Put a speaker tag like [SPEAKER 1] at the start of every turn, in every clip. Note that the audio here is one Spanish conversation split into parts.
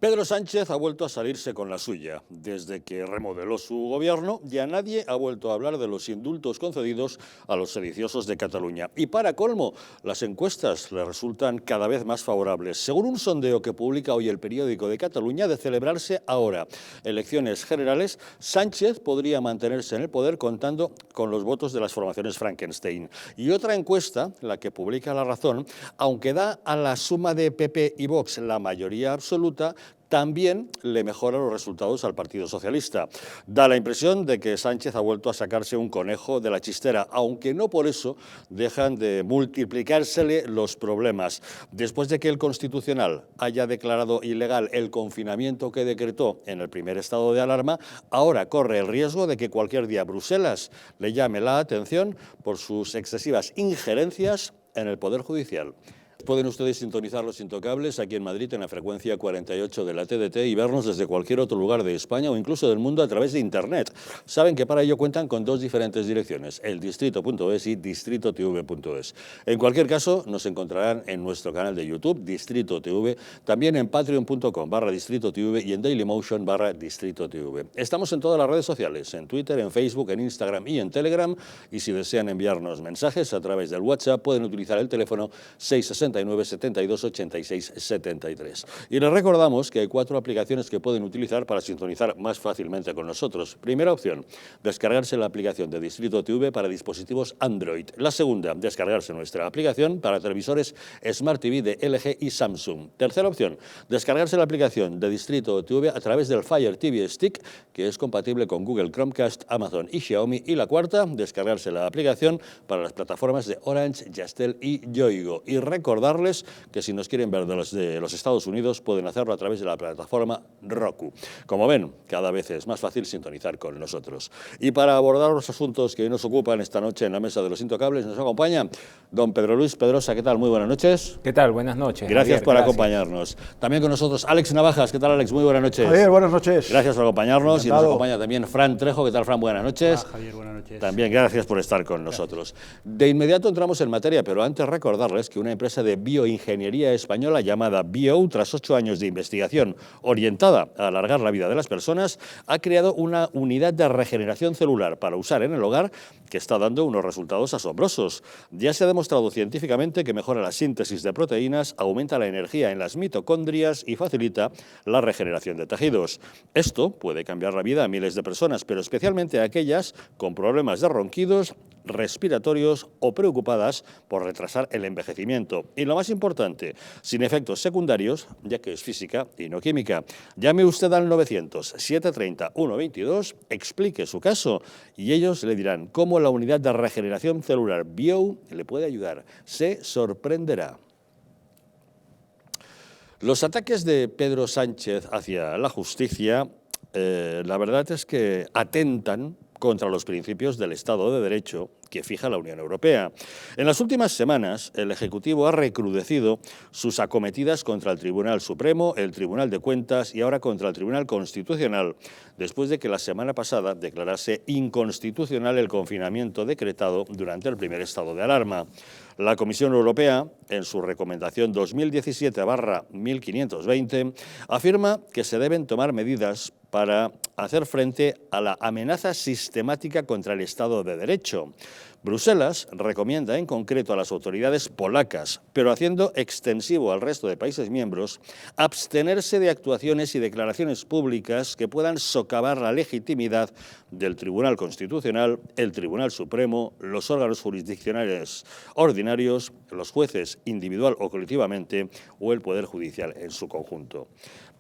[SPEAKER 1] Pedro Sánchez ha vuelto a salirse con la suya. Desde que remodeló su gobierno, ya nadie ha vuelto a hablar de los indultos concedidos a los sediciosos de Cataluña. Y para colmo, las encuestas le resultan cada vez más favorables. Según un sondeo que publica hoy el Periódico de Cataluña, de celebrarse ahora elecciones generales, Sánchez podría mantenerse en el poder contando con los votos de las formaciones Frankenstein. Y otra encuesta, la que publica La Razón, aunque da a la suma de PP y Vox la mayoría absoluta, también le mejora los resultados al Partido Socialista. Da la impresión de que Sánchez ha vuelto a sacarse un conejo de la chistera, aunque no por eso dejan de multiplicársele los problemas. Después de que el Constitucional haya declarado ilegal el confinamiento que decretó en el primer estado de alarma, ahora corre el riesgo de que cualquier día Bruselas le llame la atención por sus excesivas injerencias en el Poder Judicial. Pueden ustedes sintonizar Los Intocables aquí en Madrid en la frecuencia 48 de la TDT y vernos desde cualquier otro lugar de España o incluso del mundo a través de Internet. Saben que para ello cuentan con dos diferentes direcciones, eldistrito.es y distritotv.es. En cualquier caso, nos encontrarán en nuestro canal de YouTube, Distrito TV, también en patreon.com/distritotv y en dailymotion/distritotv. Estamos en todas las redes sociales, en Twitter, en Facebook, en Instagram y en Telegram, y si desean enviarnos mensajes a través del WhatsApp, pueden utilizar el teléfono 669 72 86 73. Y les recordamos que hay 4 aplicaciones que pueden utilizar para sintonizar más fácilmente con nosotros. Primera opción, descargarse la aplicación de Distrito TV para dispositivos Android. La segunda, descargarse nuestra aplicación para televisores Smart TV de LG y Samsung. Tercera opción, descargarse la aplicación de Distrito TV a través del Fire TV Stick, que es compatible con Google Chromecast, Amazon y Xiaomi. Y la cuarta, descargarse la aplicación para las plataformas de Orange, Yastel y Yoigo. Y recordarles que si nos quieren ver de los Estados Unidos pueden hacerlo a través de la plataforma Roku. Como ven, cada vez es más fácil sintonizar con nosotros. Y para abordar los asuntos que nos ocupan esta noche en la mesa de Los Intocables nos acompaña don Pedro Luis Pedrosa. ¿Qué tal? Muy buenas noches.
[SPEAKER 2] ¿Qué tal? Buenas noches.
[SPEAKER 1] Gracias
[SPEAKER 2] Javier,
[SPEAKER 1] por acompañarnos. También con nosotros Alex Navajas. ¿Qué tal, Alex? Muy buenas noches.
[SPEAKER 3] Javier, buenas noches.
[SPEAKER 1] Gracias por acompañarnos.
[SPEAKER 3] Encantado.
[SPEAKER 1] Y nos acompaña también Fran Trejo. ¿Qué tal, Fran? Buenas noches.
[SPEAKER 3] Hola, Javier, buenas noches.
[SPEAKER 1] También gracias por estar con nosotros. De inmediato entramos en materia, pero antes recordarles que una empresa de bioingeniería española llamada Bio, tras 8 años de investigación orientada a alargar la vida de las personas, ha creado una unidad de regeneración celular para usar en el hogar que está dando unos resultados asombrosos. Ya se ha demostrado científicamente que mejora la síntesis de proteínas, aumenta la energía en las mitocondrias y facilita la regeneración de tejidos. Esto puede cambiar la vida a miles de personas, pero especialmente a aquellas con problemas de ronquidos, respiratorios o preocupadas por retrasar el envejecimiento. Y lo más importante, sin efectos secundarios, ya que es física y no química. Llame usted al 900-730-122, explique su caso y ellos le dirán cómo la unidad de regeneración celular Bio le puede ayudar. Se sorprenderá. Los ataques de Pedro Sánchez hacia la justicia, la verdad es que atentan contra los principios del Estado de Derecho que fija la Unión Europea. En las últimas semanas, el Ejecutivo ha recrudecido sus acometidas contra el Tribunal Supremo, el Tribunal de Cuentas y ahora contra el Tribunal Constitucional, después de que la semana pasada declarase inconstitucional el confinamiento decretado durante el primer estado de alarma. La Comisión Europea, en su recomendación 2017/1520, afirma que se deben tomar medidas para hacer frente a la amenaza sistemática contra el Estado de Derecho. Bruselas recomienda en concreto a las autoridades polacas, pero haciendo extensivo al resto de países miembros, abstenerse de actuaciones y declaraciones públicas que puedan socavar la legitimidad del Tribunal Constitucional, el Tribunal Supremo, los órganos jurisdiccionales ordinarios, los jueces individual o colectivamente o el Poder Judicial en su conjunto.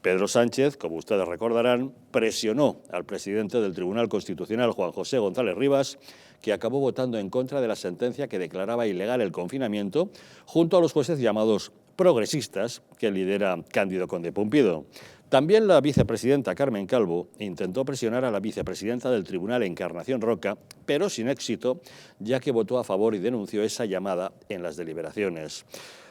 [SPEAKER 1] Pedro Sánchez, como ustedes recordarán, presionó al presidente del Tribunal Constitucional, Juan José González Rivas, que acabó votando en contra de la sentencia que declaraba ilegal el confinamiento, junto a los jueces llamados progresistas que lidera Cándido Conde Pumpido. También la vicepresidenta Carmen Calvo intentó presionar a la vicepresidenta del Tribunal, Encarnación Roca, pero sin éxito, ya que votó a favor y denunció esa llamada en las deliberaciones.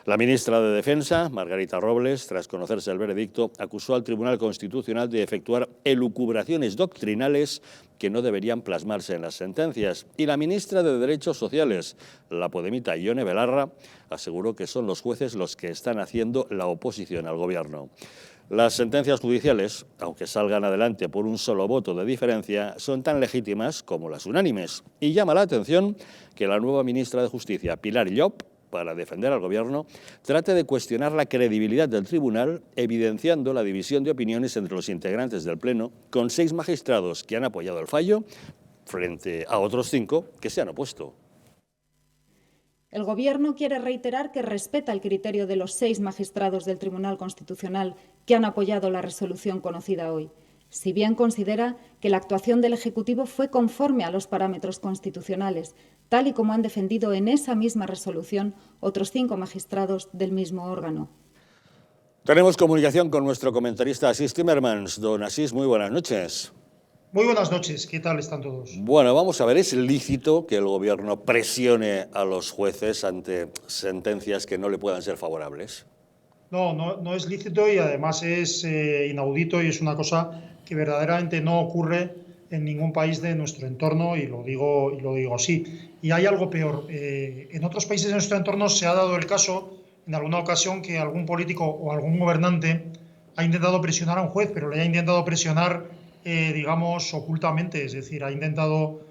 [SPEAKER 1] La ministra de Defensa, Margarita Robles, tras conocerse el veredicto, acusó al Tribunal Constitucional de efectuar elucubraciones doctrinales que no deberían plasmarse en las sentencias. Y la ministra de Derechos Sociales, la podemita Ione Belarra, aseguró que son los jueces los que están haciendo la oposición al gobierno. Las sentencias judiciales, aunque salgan adelante por un solo voto de diferencia, son tan legítimas como las unánimes. Y llama la atención que la nueva ministra de Justicia, Pilar Llop, para defender al gobierno, trate de cuestionar la credibilidad del tribunal, evidenciando la división de opiniones entre los integrantes del Pleno, con 6 magistrados que han apoyado el fallo, frente a otros 5 que se han opuesto.
[SPEAKER 2] El Gobierno quiere reiterar que respeta el criterio de los 6 magistrados del Tribunal Constitucional que han apoyado la resolución conocida hoy, si bien considera que la actuación del Ejecutivo fue conforme a los parámetros constitucionales, tal y como han defendido en esa misma resolución otros 5 magistrados del mismo órgano.
[SPEAKER 1] Tenemos comunicación con nuestro comentarista Asís Timmermans. Don Asís, muy buenas noches.
[SPEAKER 3] Muy buenas noches, ¿qué tal están todos?
[SPEAKER 1] Bueno, vamos a ver, ¿es lícito que el Gobierno presione a los jueces ante sentencias que no le puedan ser favorables?
[SPEAKER 3] No es lícito y además es inaudito y es una cosa que verdaderamente no ocurre en ningún país de nuestro entorno y lo digo así. Y hay algo peor. En otros países de nuestro entorno se ha dado el caso, en alguna ocasión, que algún político o algún gobernante ha intentado presionar a un juez, pero le ha intentado presionar digamos, ocultamente, es decir, ha intentado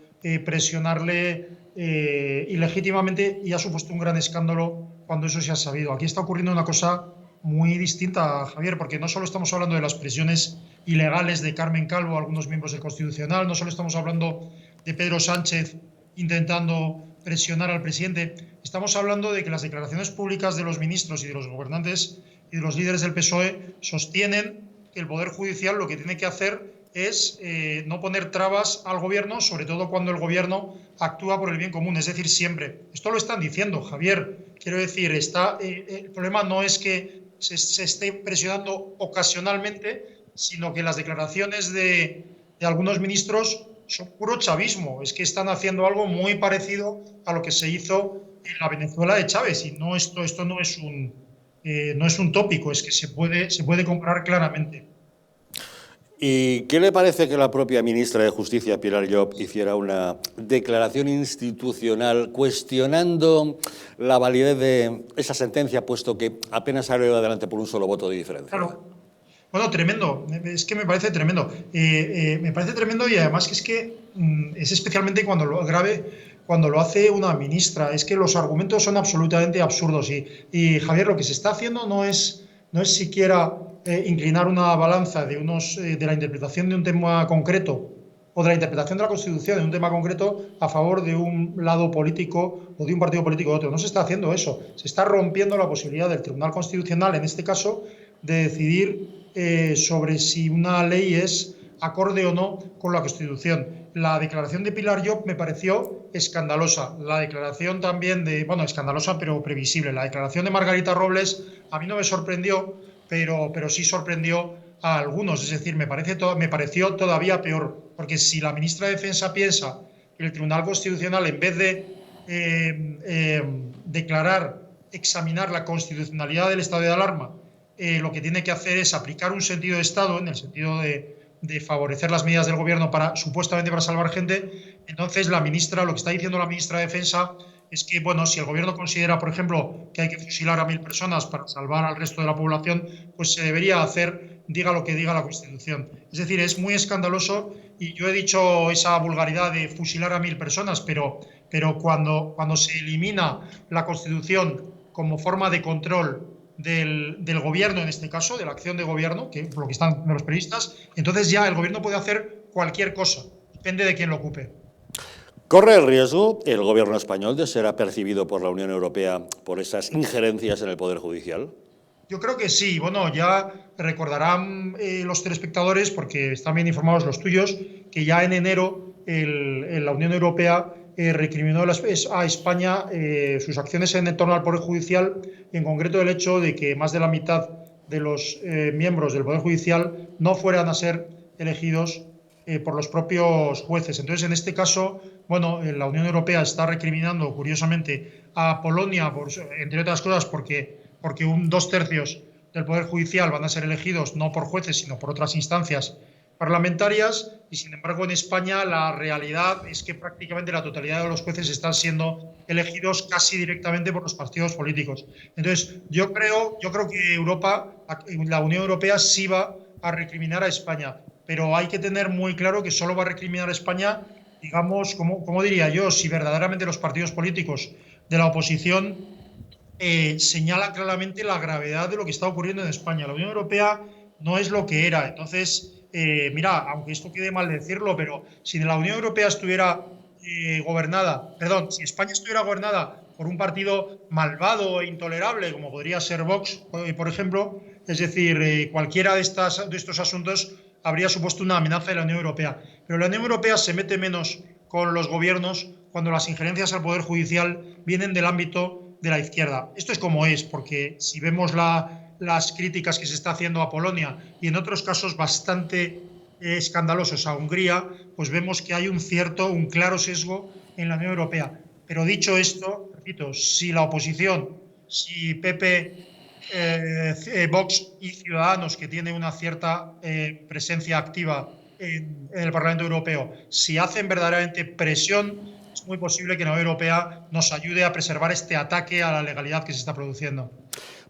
[SPEAKER 3] presionarle ilegítimamente y ha supuesto un gran escándalo cuando eso se ha sabido. Aquí está ocurriendo una cosa muy distinta, Javier, porque no solo estamos hablando de las presiones ilegales de Carmen Calvo a algunos miembros del Constitucional, no solo estamos hablando de Pedro Sánchez intentando presionar al presidente, estamos hablando de que las declaraciones públicas de los ministros y de los gobernantes y de los líderes del PSOE sostienen que el Poder Judicial lo que tiene que hacer es no poner trabas al gobierno, sobre todo cuando el gobierno actúa por el bien común, es decir, siempre. Esto lo están diciendo, Javier. Quiero decir, el problema no es que se esté presionando ocasionalmente, sino que las declaraciones de algunos ministros son puro chavismo. Es que están haciendo algo muy parecido a lo que se hizo en la Venezuela de Chávez. Y no, esto no es un tópico, es que se puede comparar claramente.
[SPEAKER 1] ¿Y qué le parece que la propia ministra de Justicia, Pilar Llop, hiciera una declaración institucional cuestionando la validez de esa sentencia, puesto que apenas salió adelante por un solo voto de diferencia?
[SPEAKER 3] Claro. Bueno, tremendo. Es que me parece tremendo. Me parece tremendo y además es que es especialmente cuando lo hace una ministra. Es que los argumentos son absolutamente absurdos. Y Javier, lo que se está haciendo no es siquiera inclinar una balanza de la interpretación de un tema concreto o de la interpretación de la Constitución de un tema concreto a favor de un lado político o de un partido político u otro. No se está haciendo eso. Se está rompiendo la posibilidad del Tribunal Constitucional, en este caso, de decidir sobre si una ley es acorde o no con la Constitución. La declaración de Pilar Llop me pareció escandalosa. La declaración también escandalosa pero previsible. La declaración de Margarita Robles a mí no me sorprendió, pero sí sorprendió a algunos. Es decir, me pareció todavía peor, porque si la ministra de Defensa piensa que el Tribunal Constitucional, en vez de examinar la constitucionalidad del estado de alarma, lo que tiene que hacer es aplicar un sentido de Estado, en el sentido de favorecer las medidas del gobierno supuestamente para salvar gente, entonces lo que está diciendo la ministra de Defensa es que, bueno, si el gobierno considera, por ejemplo, que hay que fusilar a 1000 personas para salvar al resto de la población, pues se debería hacer, diga lo que diga la Constitución. Es decir, es muy escandaloso y yo he dicho esa vulgaridad de fusilar a 1000 personas, pero cuando se elimina la Constitución como forma de control del gobierno, en este caso, de la acción de gobierno, que es lo que están los periodistas, entonces ya el gobierno puede hacer cualquier cosa, depende de quién lo ocupe.
[SPEAKER 1] ¿Corre el riesgo el gobierno español de ser apercibido por la Unión Europea por esas injerencias en el Poder Judicial?
[SPEAKER 3] Yo creo que sí. Bueno, ya recordarán los telespectadores, porque están bien informados los tuyos, que ya en enero la Unión Europea recriminó a España sus acciones en torno al Poder Judicial, y en concreto el hecho de que más de la mitad de los miembros del Poder Judicial no fueran a ser elegidos por los propios jueces. Entonces, en este caso, bueno, la Unión Europea está recriminando, curiosamente, a Polonia, entre otras cosas, porque 2/3 del Poder Judicial van a ser elegidos no por jueces, sino por otras instancias parlamentarias y, sin embargo, en España la realidad es que prácticamente la totalidad de los jueces están siendo elegidos casi directamente por los partidos políticos. Entonces, yo creo que la Unión Europea sí va a recriminar a España, pero hay que tener muy claro que solo va a recriminar a España, digamos, como diría yo, si verdaderamente los partidos políticos de la oposición señala claramente la gravedad de lo que está ocurriendo en España. La Unión Europea no es lo que era. Entonces, mira, aunque esto quede mal decirlo, pero si la Unión Europea estuviera si España estuviera gobernada por un partido malvado e intolerable, como podría ser Vox, por ejemplo, es decir, cualquiera de estos asuntos habría supuesto una amenaza de la Unión Europea. Pero la Unión Europea se mete menos con los gobiernos cuando las injerencias al Poder Judicial vienen del ámbito de la izquierda. Esto es como es, porque si vemos las críticas que se está haciendo a Polonia y en otros casos bastante escandalosos a Hungría, pues vemos que hay un claro sesgo en la Unión Europea. Pero dicho esto, repito, si la oposición, si PP, Vox y Ciudadanos, que tiene una cierta presencia activa en el Parlamento Europeo, si hacen verdaderamente presión, es muy posible que la Unión Europea nos ayude a preservar este ataque a la legalidad que se está produciendo.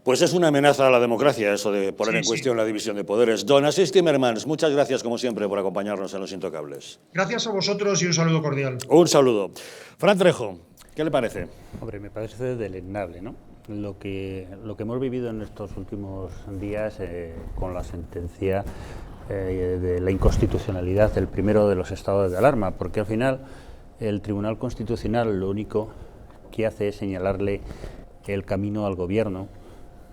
[SPEAKER 1] Pues es una amenaza a la democracia eso de poner en cuestión la división de poderes. Don Asís Timmermans, muchas gracias como siempre por acompañarnos en Los Intocables.
[SPEAKER 3] Gracias a vosotros y un saludo cordial.
[SPEAKER 1] Un saludo. Fran Trejo, ¿qué le parece?
[SPEAKER 4] Hombre, me parece deleznable, ¿no? Lo que hemos vivido en estos últimos días con la sentencia de la inconstitucionalidad del primero de los estados de alarma, porque al final el Tribunal Constitucional lo único que hace es señalarle el camino al gobierno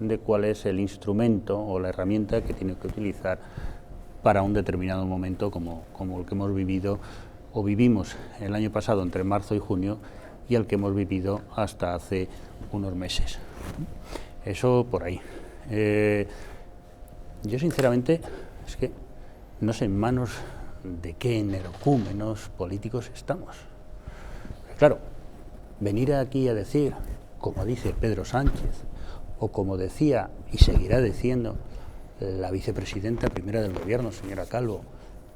[SPEAKER 4] de cuál es el instrumento o la herramienta que tiene que utilizar para un determinado momento como el que hemos vivido o vivimos el año pasado entre marzo y junio y el que hemos vivido hasta hace unos meses. Eso por ahí. Yo sinceramente es que no sé en manos de qué energúmenos políticos estamos. Claro, venir aquí a decir, como dice Pedro Sánchez, o como decía y seguirá diciendo la vicepresidenta primera del gobierno, señora Calvo,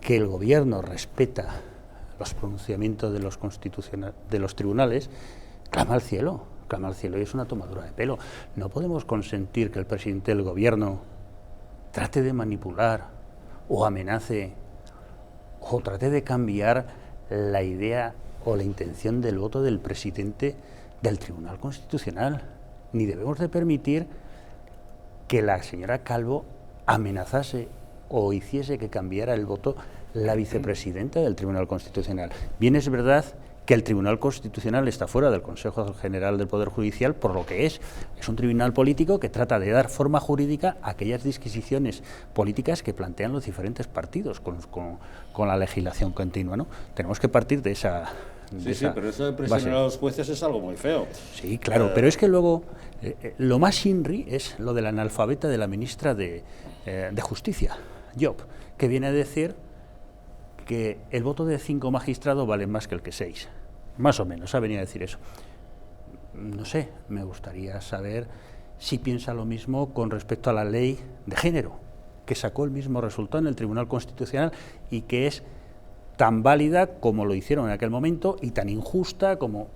[SPEAKER 4] que el gobierno respeta los pronunciamientos de los tribunales, clama al cielo y es una tomadura de pelo. No podemos consentir que el presidente del gobierno trate de manipular o amenace o trate de cambiar la idea o la intención del voto del presidente del Tribunal Constitucional. Ni debemos de permitir que la señora Calvo amenazase o hiciese que cambiara el voto la vicepresidenta del Tribunal Constitucional. Bien es verdad que el Tribunal Constitucional está fuera del Consejo General del Poder Judicial por lo que es un tribunal político que trata de dar forma jurídica a aquellas disquisiciones políticas que plantean los diferentes partidos con la legislación continua, ¿no? Tenemos que partir de esa...
[SPEAKER 1] Sí, pero eso de presionar a los jueces es algo muy feo.
[SPEAKER 4] Sí, claro, pero es que luego lo más inri es lo de la analfabeta de la ministra de Justicia, Job, que viene a decir que el voto de 5 magistrados vale más que el que 6. Más o menos, ha venido a decir eso. No sé, me gustaría saber si piensa lo mismo con respecto a la ley de género, que sacó el mismo resultado en el Tribunal Constitucional y que es tan válida como lo hicieron en aquel momento y tan injusta como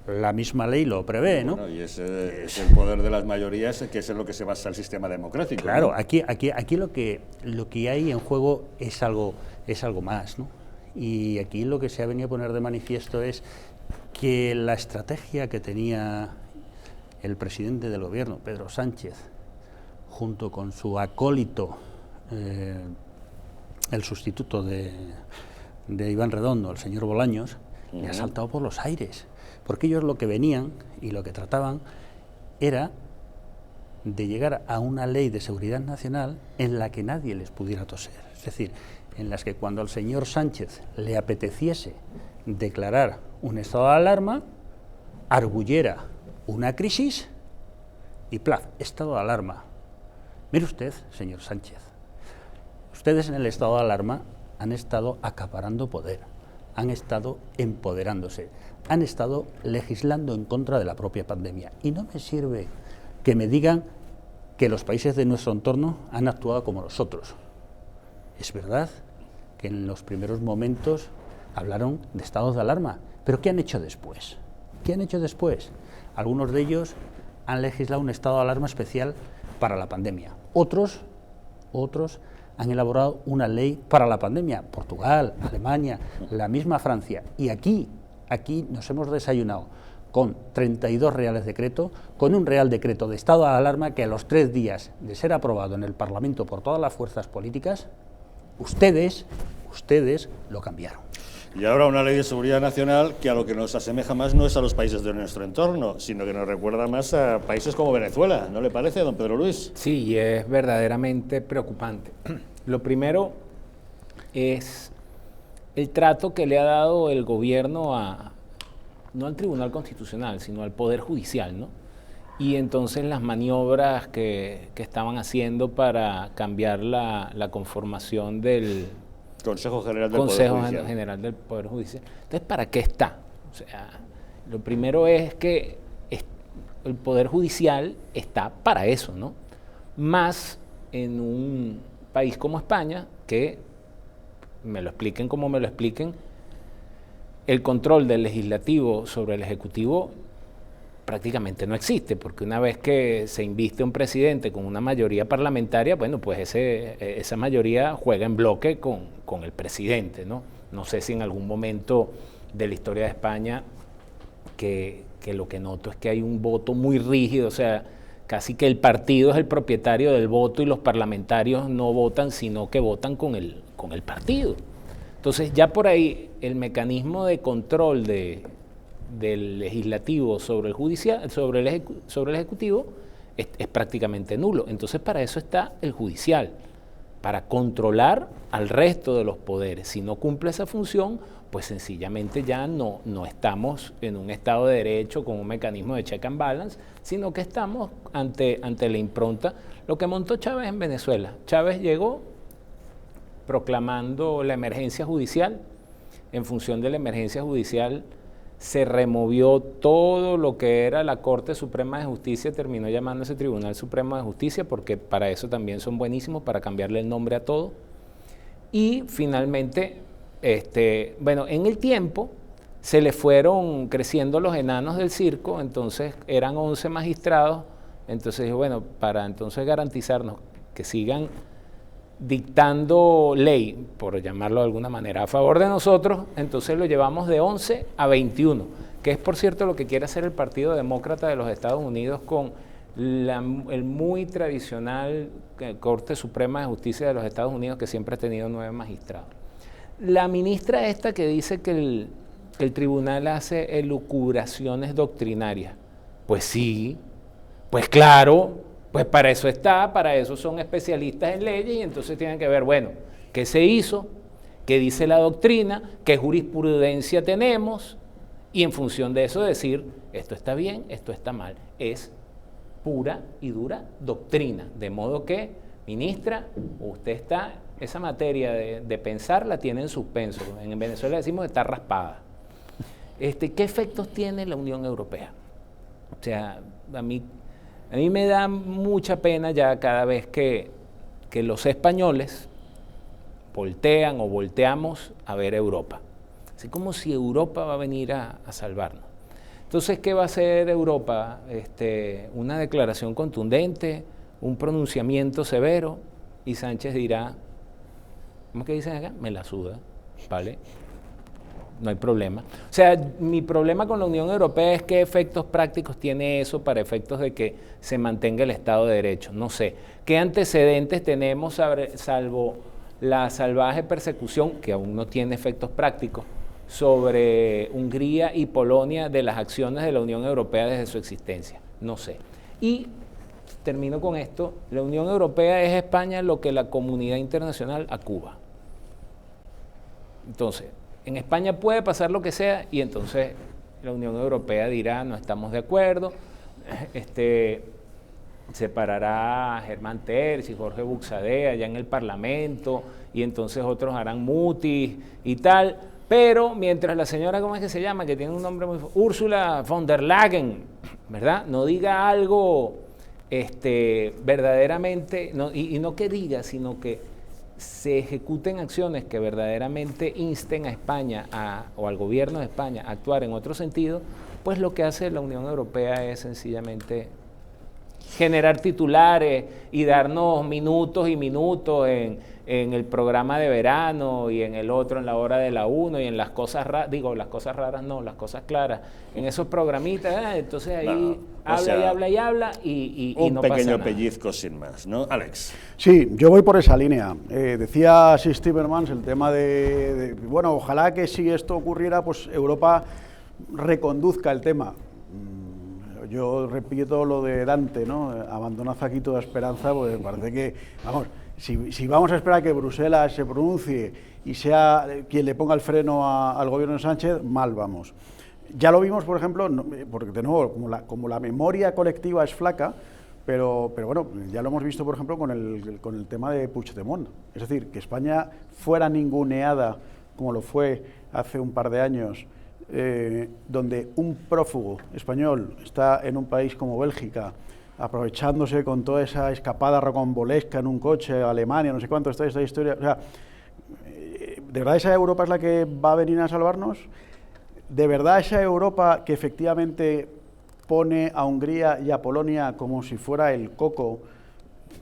[SPEAKER 4] la misma ley lo prevé, ¿no?
[SPEAKER 1] Bueno, y ese es el poder de las mayorías, que es en lo que se basa el sistema democrático.
[SPEAKER 4] Claro,
[SPEAKER 1] ¿no?
[SPEAKER 4] aquí lo que hay en juego es algo más, ¿no? Y aquí lo que se ha venido a poner de manifiesto es que la estrategia que tenía el presidente del gobierno, Pedro Sánchez, junto con su acólito, el sustituto de Iván Redondo, el señor Bolaños, le ha saltado por los aires, porque ellos lo que venían y lo que trataban era de llegar a una ley de seguridad nacional en la que nadie les pudiera toser, es decir, en las que cuando al señor Sánchez le apeteciese declarar un estado de alarma, arguyera una crisis y plaf, estado de alarma. Mire usted, señor Sánchez, ustedes en el estado de alarma han estado acaparando poder, han estado empoderándose, han estado legislando en contra de la propia pandemia. Y no me sirve que me digan que los países de nuestro entorno han actuado como nosotros. Es verdad que en los primeros momentos hablaron de estados de alarma. ¿Pero qué han hecho después? ¿Qué han hecho después? Algunos de ellos han legislado un estado de alarma especial para la pandemia. Otros han elaborado una ley para la pandemia. Portugal, Alemania, la misma Francia. Y aquí nos hemos desayunado con 32 reales decretos, con un real decreto de estado de alarma que a los 3 días de ser aprobado en el Parlamento por todas las fuerzas políticas, ustedes lo cambiaron.
[SPEAKER 1] Y ahora una ley de seguridad nacional que a lo que nos asemeja más no es a los países de nuestro entorno, sino que nos recuerda más a países como Venezuela, ¿no le parece, don Pedro Luis?
[SPEAKER 5] Sí, y es verdaderamente preocupante. Lo primero es el trato que le ha dado el gobierno no al Tribunal Constitucional, sino al Poder Judicial, ¿no? Y entonces las maniobras que estaban haciendo para cambiar la conformación del
[SPEAKER 1] Consejo General del
[SPEAKER 5] Poder Judicial. Entonces, ¿para qué está? O sea, lo primero es que el Poder Judicial está para eso, ¿no? Más en un país como España, que, me lo expliquen como me lo expliquen, el control del legislativo sobre el ejecutivo prácticamente no existe, porque una vez que se inviste un presidente con una mayoría parlamentaria, bueno, pues esa mayoría juega en bloque con el presidente, ¿no? No sé si en algún momento de la historia de España que lo que noto es que hay un voto muy rígido, o sea, casi que el partido es el propietario del voto y los parlamentarios no votan, sino que votan con el partido. Entonces ya por ahí el mecanismo de control del legislativo sobre el judicial, sobre el ejecutivo, es prácticamente nulo. Entonces para eso está el judicial, para controlar al resto de los poderes. Si no cumple esa función, pues sencillamente ya no estamos en un Estado de Derecho con un mecanismo de check and balance, sino que estamos ante la impronta, lo que montó Chávez en Venezuela. Chávez llegó proclamando la emergencia judicial. En función de la emergencia judicial se removió todo lo que era la Corte Suprema de Justicia, terminó llamándose Tribunal Supremo de Justicia, porque para eso también son buenísimos, para cambiarle el nombre a todo. Y finalmente, bueno, en el tiempo se le fueron creciendo los enanos del circo, entonces eran 11 magistrados, entonces dijo, bueno, para entonces garantizarnos que sigan dictando ley, por llamarlo de alguna manera, a favor de nosotros, entonces lo llevamos de 11 a 21, que es por cierto lo que quiere hacer el Partido Demócrata de los Estados Unidos con el muy tradicional Corte Suprema de Justicia de los Estados Unidos, que siempre ha tenido 9 magistrados. La ministra esta que dice que el tribunal hace elucubraciones doctrinarias, pues sí, pues claro, pues para eso está, para eso son especialistas en leyes y entonces tienen que ver, bueno, ¿qué se hizo? ¿Qué dice la doctrina? ¿Qué jurisprudencia tenemos? Y en función de eso decir, esto está bien, esto está mal. Es pura y dura doctrina. De modo que, ministra, usted está, esa materia de pensar la tiene en suspenso. En Venezuela decimos está raspada. ¿Qué efectos tiene la Unión Europea? O sea, a mí me da mucha pena ya cada vez que los españoles voltean o volteamos a ver a Europa. Así como si Europa va a venir a salvarnos. Entonces, ¿qué va a hacer Europa? Una declaración contundente, un pronunciamiento severo, y Sánchez dirá, ¿cómo que dicen acá? Me la suda, ¿vale? No hay problema. O sea, mi problema con la Unión Europea es qué efectos prácticos tiene eso para efectos de que se mantenga el Estado de Derecho. No sé. ¿Qué antecedentes tenemos salvo la salvaje persecución, que aún no tiene efectos prácticos, sobre Hungría y Polonia de las acciones de la Unión Europea desde su existencia? No sé. Y termino con esto. La Unión Europea es a España lo que la comunidad internacional a Cuba. Entonces, en España puede pasar lo que sea y entonces la Unión Europea dirá no estamos de acuerdo, separará a Germán Terz y Jorge Buxadé allá en el Parlamento y entonces otros harán mutis y tal, pero mientras la señora, ¿cómo es que se llama? Que tiene un nombre muy Ursula von der Leyen, ¿verdad? No diga algo verdaderamente, no, y no que diga, sino que se ejecuten acciones que verdaderamente insten a España o al gobierno de España a actuar en otro sentido, pues lo que hace la Unión Europea es sencillamente generar titulares y darnos minutos y minutos en el programa de verano y en el otro en la hora de la 1 y en las cosas raras, las cosas raras no, las cosas claras, en esos programitas, entonces ahí habla y
[SPEAKER 1] un
[SPEAKER 5] no pasa
[SPEAKER 1] pequeño
[SPEAKER 5] nada.
[SPEAKER 1] pellizco sin más, ¿no? Alex.
[SPEAKER 6] Sí, yo voy por esa línea. Decía Steve Timmermans el tema bueno, ojalá que si esto ocurriera, pues Europa reconduzca el tema. Yo repito lo de Dante, ¿no? Abandonad aquí toda esperanza, porque me parece que, vamos, si vamos a esperar que Bruselas se pronuncie y sea quien le ponga el freno al gobierno de Sánchez, mal vamos. Ya lo vimos, por ejemplo, porque de nuevo, como la memoria colectiva es flaca, pero bueno, ya lo hemos visto, por ejemplo, con el tema de Puigdemont. Es decir, que España fuera ninguneada, como lo fue hace un par de años, donde un prófugo español está en un país como Bélgica, aprovechándose con toda esa escapada rocambolesca en un coche a Alemania, no sé cuánto, esta historia. O sea, ¿de verdad esa Europa es la que va a venir a salvarnos? ¿De verdad esa Europa que efectivamente pone a Hungría y a Polonia como si fuera el coco,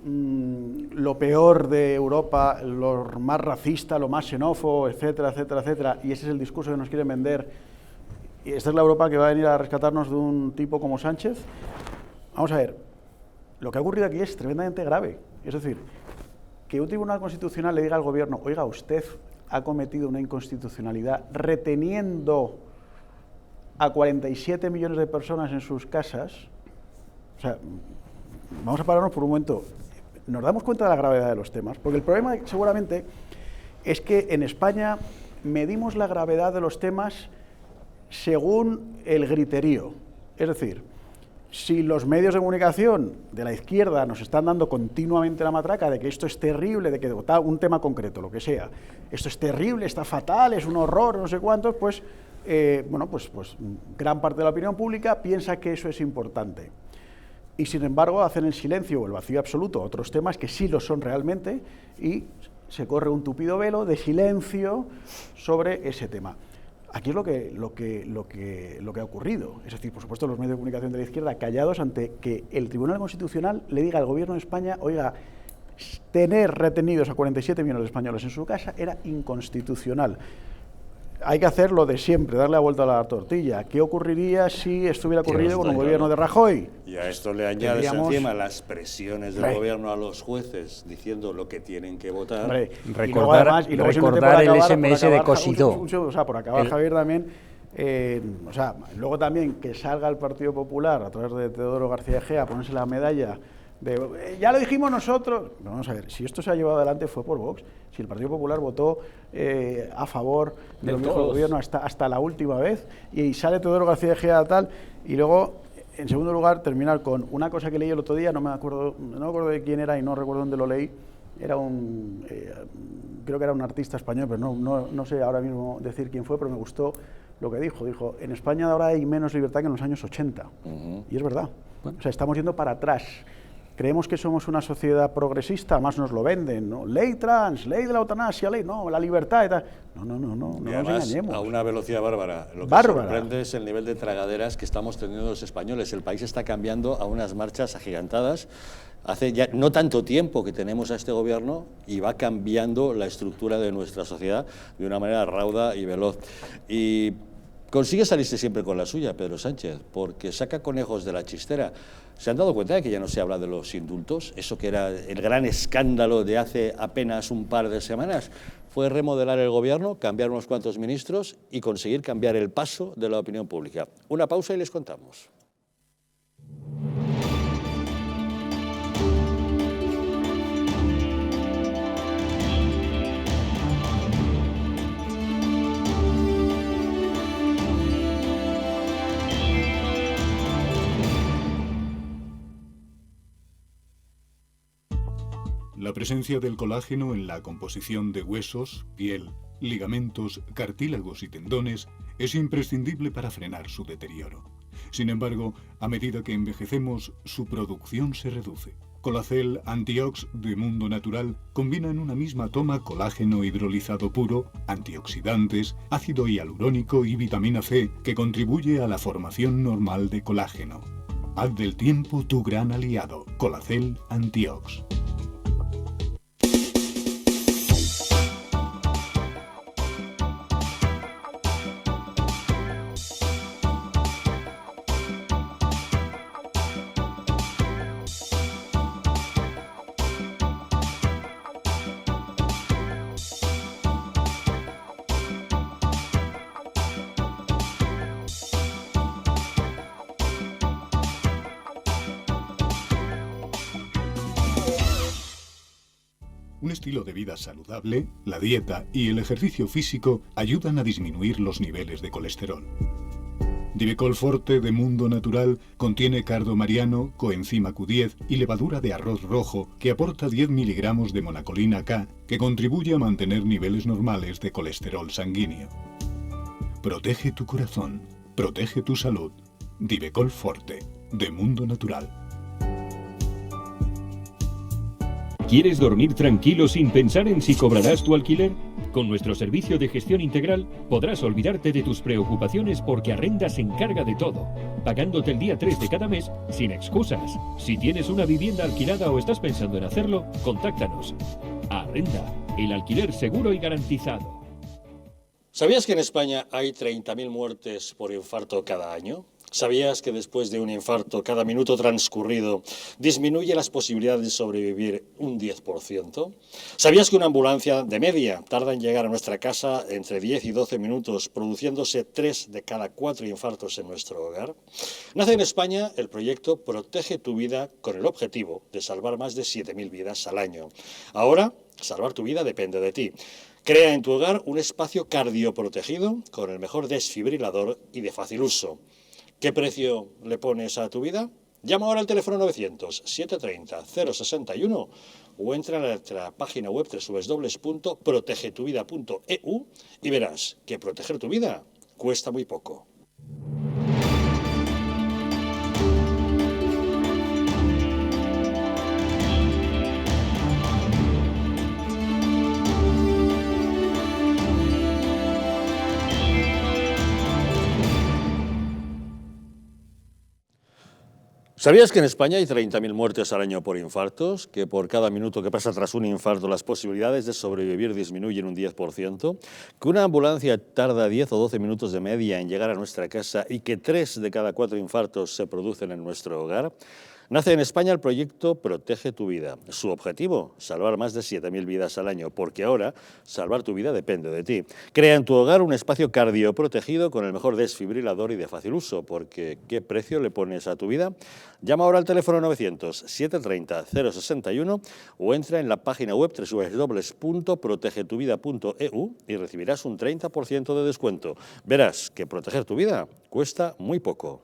[SPEAKER 6] lo peor de Europa, lo más racista, lo más xenófobo, etcétera, etcétera, etcétera, y ese es el discurso que nos quieren vender? ¿Y esta es la Europa que va a venir a rescatarnos de un tipo como Sánchez? Vamos a ver, lo que ha ocurrido aquí es tremendamente grave. Es decir, que un tribunal constitucional le diga al gobierno, oiga, usted ha cometido una inconstitucionalidad reteniendo a 47 millones de personas en sus casas. O sea, vamos a pararnos por un momento. Nos damos cuenta de la gravedad de los temas, porque el problema seguramente es que en España medimos la gravedad de los temas según el griterío. Es decir, si los medios de comunicación de la izquierda nos están dando continuamente la matraca de que esto es terrible, de que un tema concreto, lo que sea, esto es terrible, está fatal, es un horror, no sé cuántos, pues, bueno, pues gran parte de la opinión pública piensa que eso es importante. Y sin embargo hacen el silencio o el vacío absoluto a otros temas que sí lo son realmente y se corre un tupido velo de silencio sobre ese tema. Aquí es lo que ha ocurrido. Es decir, por supuesto, los medios de comunicación de la izquierda callados ante que el Tribunal Constitucional le diga al Gobierno de España, oiga, tener retenidos a 47 millones de españoles en su casa era inconstitucional. Hay que hacer lo de siempre, darle la vuelta a la tortilla. ¿Qué ocurriría si estuviera ocurrido con un gobierno de Rajoy?
[SPEAKER 1] Y a esto le añades encima las presiones del gobierno a los jueces diciendo lo que tienen que votar.
[SPEAKER 6] Hombre,
[SPEAKER 4] recordar el SMS de Cosidó.
[SPEAKER 6] O sea, por acabar, Javier, también, o sea, luego también que salga el Partido Popular a través de Teodoro García Egea a ponerse la medalla de, ya lo dijimos nosotros. Vamos a ver, si esto se ha llevado adelante fue por Vox. Si el Partido Popular votó a favor de lo que dijo el gobierno hasta la última vez, y sale Teodoro García Egea tal, y luego, en segundo lugar, terminar con una cosa que leí el otro día, no me acuerdo de quién era y no recuerdo dónde lo leí, era creo que era un artista español, pero no sé ahora mismo decir quién fue, pero me gustó lo que dijo, en España ahora hay menos libertad que en los años 80, y es verdad, o sea, estamos yendo para atrás. Creemos que somos una sociedad progresista, más nos lo venden, ¿no? Ley trans, ley de la eutanasia, la libertad y tal. No
[SPEAKER 1] y
[SPEAKER 6] nos
[SPEAKER 1] además,
[SPEAKER 6] engañemos.
[SPEAKER 1] a una velocidad bárbara. Lo que sorprende es el nivel de tragaderas que estamos teniendo los españoles. El país está cambiando a unas marchas agigantadas. Hace ya no tanto tiempo que tenemos a este gobierno y va cambiando la estructura de nuestra sociedad de una manera rauda y veloz. Y consigue salirse siempre con la suya, Pedro Sánchez, porque saca conejos de la chistera. ¿Se han dado cuenta de que ya no se habla de los indultos? Eso que era el gran escándalo de hace apenas un par de semanas. Fue remodelar el gobierno, cambiar unos cuantos ministros y conseguir cambiar el paso de la opinión pública. Una pausa y les contamos.
[SPEAKER 7] La presencia del colágeno en la composición de huesos, piel, ligamentos, cartílagos y tendones es imprescindible para frenar su deterioro. Sin embargo, a medida que envejecemos, su producción se reduce. Colacel Antiox de Mundo Natural combina en una misma toma colágeno hidrolizado puro, antioxidantes, ácido hialurónico y vitamina C que contribuye a la formación normal de colágeno. Haz del tiempo tu gran aliado. Colacel Antiox. Un estilo de vida saludable, la dieta y el ejercicio físico ayudan a disminuir los niveles de colesterol. Divecol Forte de Mundo Natural contiene cardo mariano, coenzima Q10 y levadura de arroz rojo que aporta 10 miligramos de monacolina K que contribuye a mantener niveles normales de colesterol sanguíneo. Protege tu corazón, protege tu salud. Divecol Forte de Mundo Natural.
[SPEAKER 8] ¿Quieres dormir tranquilo sin pensar en si cobrarás tu alquiler? Con nuestro servicio de gestión integral podrás olvidarte de tus preocupaciones porque Arrenda se encarga de todo, pagándote el día 3 de cada mes sin excusas. Si tienes una vivienda alquilada o estás pensando en hacerlo, contáctanos. Arrenda, el alquiler seguro y garantizado.
[SPEAKER 1] ¿Sabías que en España hay 30.000 muertes por infarto cada año? ¿Sabías que después de un infarto, cada minuto transcurrido disminuye las posibilidades de sobrevivir un 10%? ¿Sabías que una ambulancia de media tarda en llegar a nuestra casa entre 10 y 12 minutos, produciéndose 3 de cada 4 infartos en nuestro hogar? Nace en España el proyecto Protege tu Vida con el objetivo de salvar más de 7.000 vidas al año. Ahora, salvar tu vida depende de ti. Crea en tu hogar un espacio cardioprotegido con el mejor desfibrilador y de fácil uso. ¿Qué precio le pones a tu vida? Llama ahora al teléfono 900-730-061 o entra a nuestra página web www.protegetuvida.eu y verás que proteger tu vida cuesta muy poco. ¿Sabías que en España hay 30.000 muertes al año por infartos? ¿Que por cada minuto que pasa tras un infarto las posibilidades de sobrevivir disminuyen un 10%? ¿Que una ambulancia tarda 10 o 12 minutos de media en llegar a nuestra casa y que 3 de cada 4 infartos se producen en nuestro hogar? Nace en España el proyecto Protege tu Vida. Su objetivo, salvar más de 7.000 vidas al año, porque ahora salvar tu vida depende de ti. Crea en tu hogar un espacio cardioprotegido con el mejor desfibrilador y de fácil uso, porque ¿qué precio le pones a tu vida? Llama ahora al teléfono 900-730-061 o entra en la página web www.protegetuvida.eu y recibirás un 30% de descuento. Verás que proteger tu vida cuesta muy poco.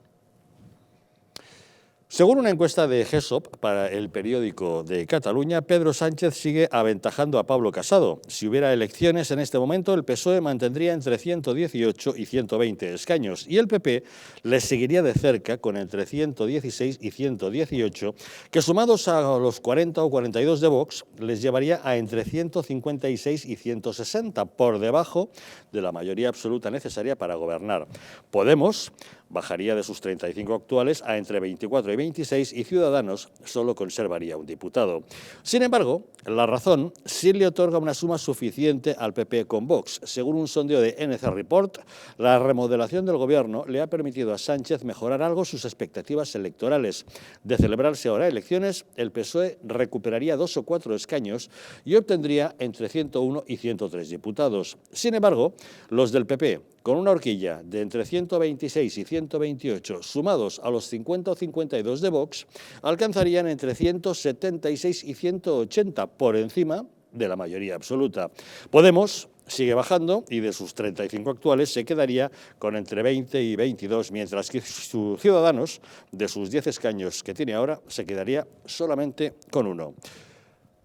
[SPEAKER 1] Según una encuesta de GESOP para el periódico de Cataluña, Pedro Sánchez sigue aventajando a Pablo Casado. Si hubiera elecciones en este momento, el PSOE mantendría entre 118 y 120 escaños y el PP le seguiría de cerca con entre 116 y 118, que sumados a los 40 o 42 de Vox, les llevaría a entre 156 y 160, por debajo de la mayoría absoluta necesaria para gobernar. Podemos bajaría de sus 35 actuales a entre 24 y 26 y Ciudadanos solo conservaría un diputado. Sin embargo, La Razón sí le otorga una suma suficiente al PP con Vox. Según un sondeo de NC Report, la remodelación del gobierno le ha permitido a Sánchez mejorar algo sus expectativas electorales. De celebrarse ahora elecciones, el PSOE recuperaría 2 o 4 escaños y obtendría entre 101 y 103 diputados. Sin embargo, los del PP, con una horquilla de entre 126 y 128, sumados a los 50 o 52 de Vox, alcanzarían entre 176 y 180, por encima de la mayoría absoluta. Podemos sigue bajando y de sus 35 actuales se quedaría con entre 20 y 22, mientras que sus Ciudadanos, de sus 10 escaños que tiene ahora, se quedaría solamente con 1.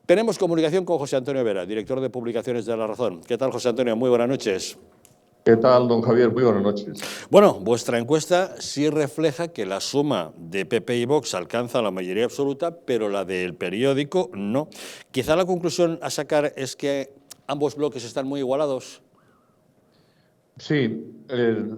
[SPEAKER 1] Tenemos comunicación con José Antonio Vera, director de publicaciones de La Razón. ¿Qué tal, José Antonio? Muy buenas noches.
[SPEAKER 9] ¿Qué tal, don Javier? Muy buenas noches.
[SPEAKER 1] Bueno, vuestra encuesta sí refleja que la suma de PP y Vox alcanza la mayoría absoluta, pero la del periódico no. Quizá la conclusión a sacar es que ambos bloques están muy igualados.
[SPEAKER 9] Sí,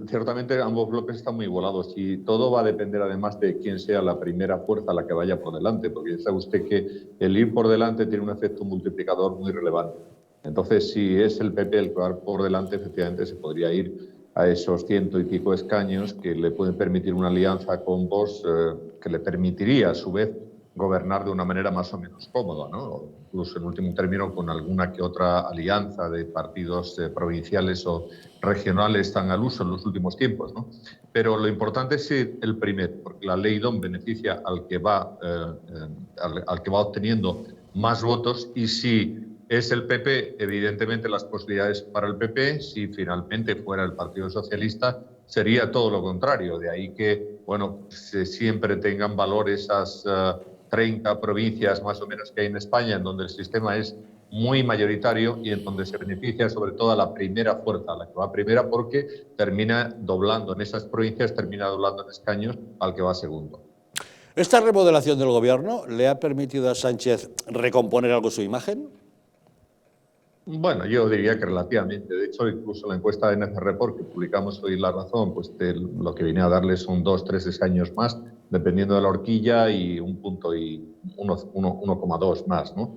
[SPEAKER 9] ciertamente ambos bloques están muy igualados y todo va a depender además de quién sea la primera fuerza la que vaya por delante, porque sabe usted que el ir por delante tiene un efecto multiplicador muy relevante. Entonces, si es el PP el que va por delante, efectivamente se podría ir a esos 100 y pico escaños que le pueden permitir una alianza con Vox, que le permitiría a su vez gobernar de una manera más o menos cómoda, ¿no? Incluso en último término con alguna que otra alianza de partidos provinciales o regionales tan al uso en los últimos tiempos, ¿no? Pero lo importante es el primero, porque la ley DOM beneficia al que va obteniendo más votos, y si es el PP, evidentemente las posibilidades para el PP, si finalmente fuera el Partido Socialista, sería todo lo contrario. De ahí que, bueno, siempre tengan valor esas 30 provincias más o menos que hay en España, en donde el sistema es muy mayoritario y en donde se beneficia sobre todo a la primera fuerza, la que va primera, porque termina doblando en esas provincias, termina doblando en escaños al que va segundo.
[SPEAKER 1] ¿Esta remodelación del gobierno le ha permitido a Sánchez recomponer algo su imagen?
[SPEAKER 9] Bueno, yo diría que relativamente. De hecho, incluso la encuesta de NC Report que publicamos hoy en La Razón, pues lo que viene a darle son 2-3 escaños más, dependiendo de la horquilla, y un punto y 1,2 más, ¿no?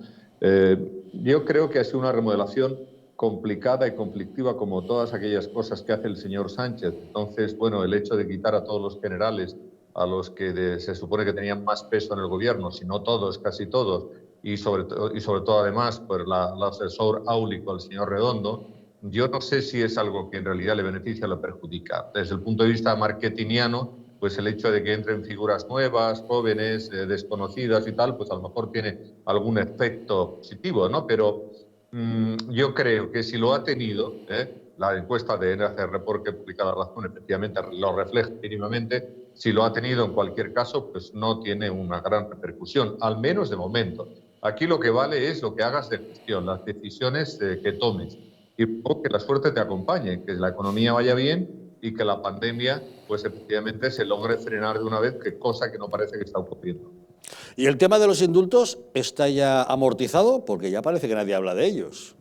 [SPEAKER 9] Yo creo que ha sido una remodelación complicada y conflictiva, como todas aquellas cosas que hace el señor Sánchez. Entonces, bueno, el hecho de quitar a todos los generales, a los que se supone que tenían más peso en el gobierno, si no todos, casi todos, y sobre todo además por el asesor áulico, el señor Redondo, yo no sé si es algo que en realidad le beneficia o le perjudica. Desde el punto de vista marketingiano, pues el hecho de que entren figuras nuevas, jóvenes, desconocidas y tal, pues a lo mejor tiene algún efecto positivo, ¿no? Pero yo creo que si lo ha tenido, la encuesta de NC Report que publica La Razón efectivamente lo refleja mínimamente, si lo ha tenido en cualquier caso, pues no tiene una gran repercusión, al menos de momento. Aquí lo que vale es lo que hagas de gestión, las decisiones que tomes, y que la suerte te acompañe, que la economía vaya bien y que la pandemia, pues efectivamente se logre frenar de una vez, que cosa que no parece que está ocurriendo.
[SPEAKER 1] ¿Y el tema de los indultos está ya amortizado? Porque ya parece que nadie habla de ellos.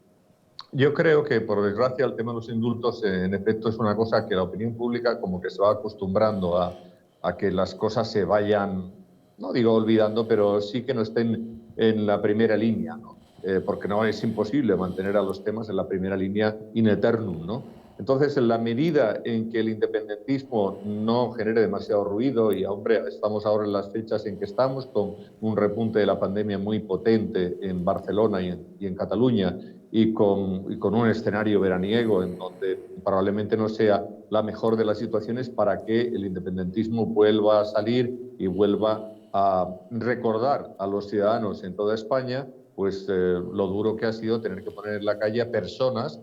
[SPEAKER 9] Yo creo que, por desgracia, el tema de los indultos, en efecto, es una cosa que la opinión pública como que se va acostumbrando a que las cosas se vayan, no digo olvidando, pero sí que no estén en la primera línea, ¿no? Porque no es imposible mantener a los temas en la primera línea in eternum, ¿no? Entonces, en la medida en que el independentismo no genere demasiado ruido, y hombre, estamos ahora en las fechas en que estamos, con un repunte de la pandemia muy potente en Barcelona y en Cataluña, y con un escenario veraniego en donde probablemente no sea la mejor de las situaciones para que el independentismo vuelva a salir y vuelva a recordar a los ciudadanos en toda España, pues lo duro que ha sido tener que poner en la calle a personas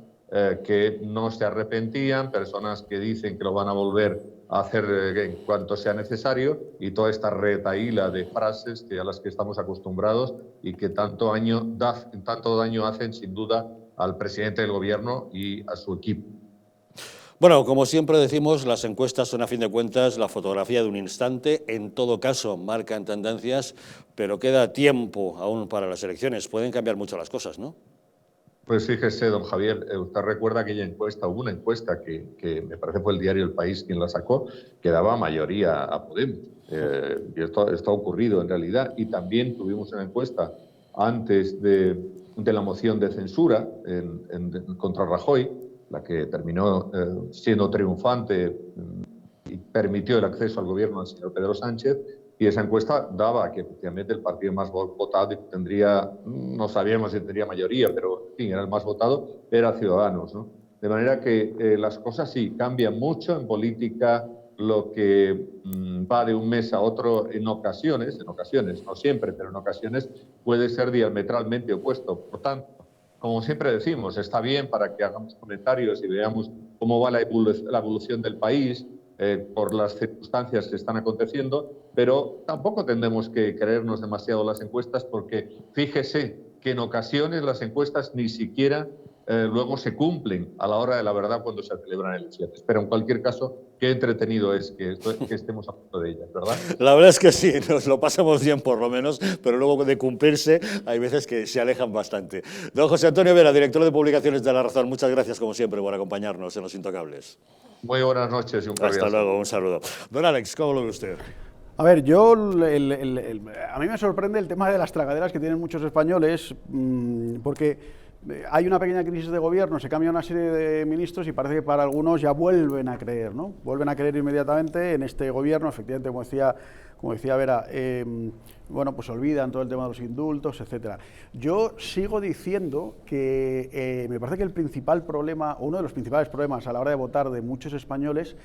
[SPEAKER 9] que no se arrepentían, personas que dicen que lo van a volver a hacer en cuanto sea necesario, y toda esta retahíla de frases a las que estamos acostumbrados y que tanto daño hacen sin duda al presidente del gobierno y a su equipo.
[SPEAKER 1] Bueno, como siempre decimos, las encuestas son a fin de cuentas la fotografía de un instante. En todo caso, marcan tendencias, pero queda tiempo aún para las elecciones. Pueden cambiar mucho las cosas, ¿no?
[SPEAKER 9] Pues fíjese, don Javier, usted recuerda aquella encuesta, hubo una encuesta que me parece fue el diario El País quien la sacó, que daba mayoría a Podemos. Y esto ha ocurrido en realidad. Y también tuvimos una encuesta antes de la moción de censura contra Rajoy, la que terminó siendo triunfante y permitió el acceso al gobierno al señor Pedro Sánchez. Y esa encuesta daba que efectivamente el partido más votado tendría, no sabíamos si tendría mayoría, pero en fin, era el más votado, era Ciudadanos, ¿no? De manera que las cosas sí cambian mucho en política. Lo que va de un mes a otro en ocasiones, no siempre, pero en ocasiones puede ser diametralmente opuesto. Por tanto, como siempre decimos, está bien para que hagamos comentarios y veamos cómo va la evolución del país, por las circunstancias que están aconteciendo, pero tampoco tendremos que creernos demasiado las encuestas, porque fíjese que en ocasiones las encuestas ni siquiera luego se cumplen a la hora de la verdad cuando se celebran elecciones. Pero en cualquier caso, qué entretenido es que estemos a punto de ellas, ¿verdad?
[SPEAKER 1] La verdad es que sí, nos lo pasamos bien por lo menos, pero luego de cumplirse hay veces que se alejan bastante. Don José Antonio Vera, director de publicaciones de La Razón, muchas gracias como siempre por acompañarnos en Los Intocables.
[SPEAKER 9] Muy buenas noches y un cordial
[SPEAKER 1] Hasta luego, un saludo. Don Alex, ¿cómo lo ve usted?
[SPEAKER 6] A ver, a mí me sorprende el tema de las tragaderas que tienen muchos españoles, porque hay una pequeña crisis de gobierno, se cambia una serie de ministros y parece que para algunos ya vuelven a creer, ¿no? Vuelven a creer inmediatamente en este gobierno, efectivamente, como decía Vera, bueno, pues olvidan todo el tema de los indultos, etcétera. Yo sigo diciendo que me parece que el principal problema, uno de los principales problemas a la hora de votar de muchos españoles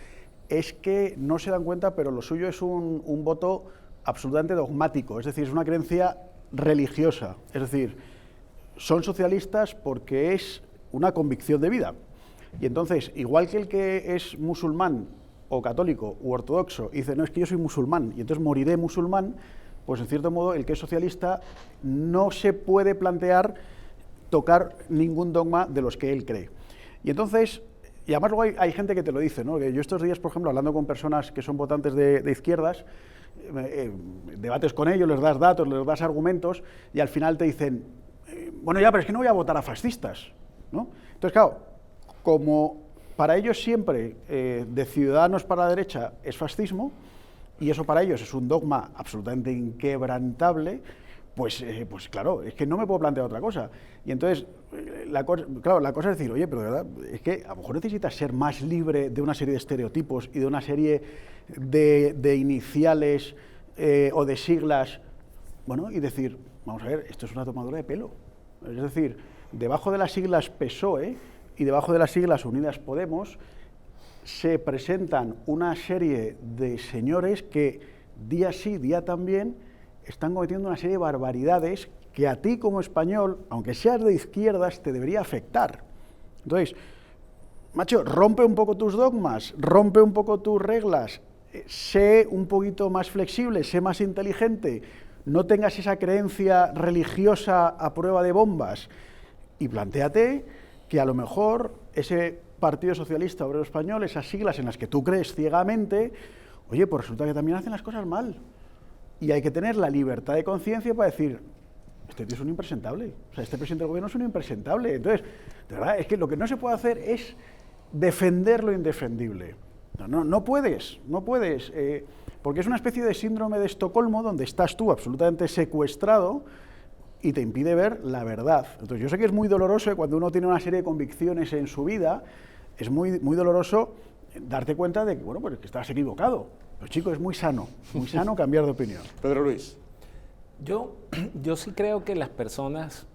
[SPEAKER 6] es que no se dan cuenta, pero lo suyo es un voto absolutamente dogmático, es decir, es una creencia religiosa, es decir, son socialistas porque es una convicción de vida. Y entonces, igual que el que es musulmán o católico u ortodoxo y dice, no, es que yo soy musulmán y entonces moriré musulmán, pues en cierto modo el que es socialista no se puede plantear tocar ningún dogma de los que él cree. Y entonces, y además luego hay gente que te lo dice, ¿no? Que yo estos días, por ejemplo, hablando con personas que son votantes de izquierdas, debates con ellos, les das datos, les das argumentos y al final te dicen, bueno, ya, pero es que no voy a votar a fascistas, ¿no? Entonces, claro, como para ellos siempre de Ciudadanos para la derecha es fascismo, y eso para ellos es un dogma absolutamente inquebrantable, pues claro, es que no me puedo plantear otra cosa. Y entonces, la cosa es decir, oye, pero de verdad, es que a lo mejor necesitas ser más libre de una serie de estereotipos y de una serie de iniciales o de siglas, bueno, y decir, vamos a ver, esto es una tomadura de pelo. Es decir, debajo de las siglas PSOE y debajo de las siglas Unidas Podemos se presentan una serie de señores que día sí, día también están cometiendo una serie de barbaridades que a ti como español, aunque seas de izquierdas, te debería afectar. Entonces, macho, rompe un poco tus dogmas, rompe un poco tus reglas, sé un poquito más flexible, sé más inteligente, no tengas esa creencia religiosa a prueba de bombas y plantéate que a lo mejor ese Partido Socialista Obrero Español, esas siglas en las que tú crees ciegamente, oye, pues resulta que también hacen las cosas mal. Y hay que tener la libertad de conciencia para decir, este tío es un impresentable, o sea, este presidente del gobierno es un impresentable. Entonces, de verdad, es que lo que no se puede hacer es defender lo indefendible. No puedes, porque es una especie de síndrome de Estocolmo donde estás tú absolutamente secuestrado y te impide ver la verdad. Entonces, yo sé que es muy doloroso cuando uno tiene una serie de convicciones en su vida, es muy doloroso darte cuenta de que, bueno, pues que estás equivocado. Pero, chico, es muy sano cambiar de opinión.
[SPEAKER 1] Pedro Luis.
[SPEAKER 5] Yo sí creo que las personas,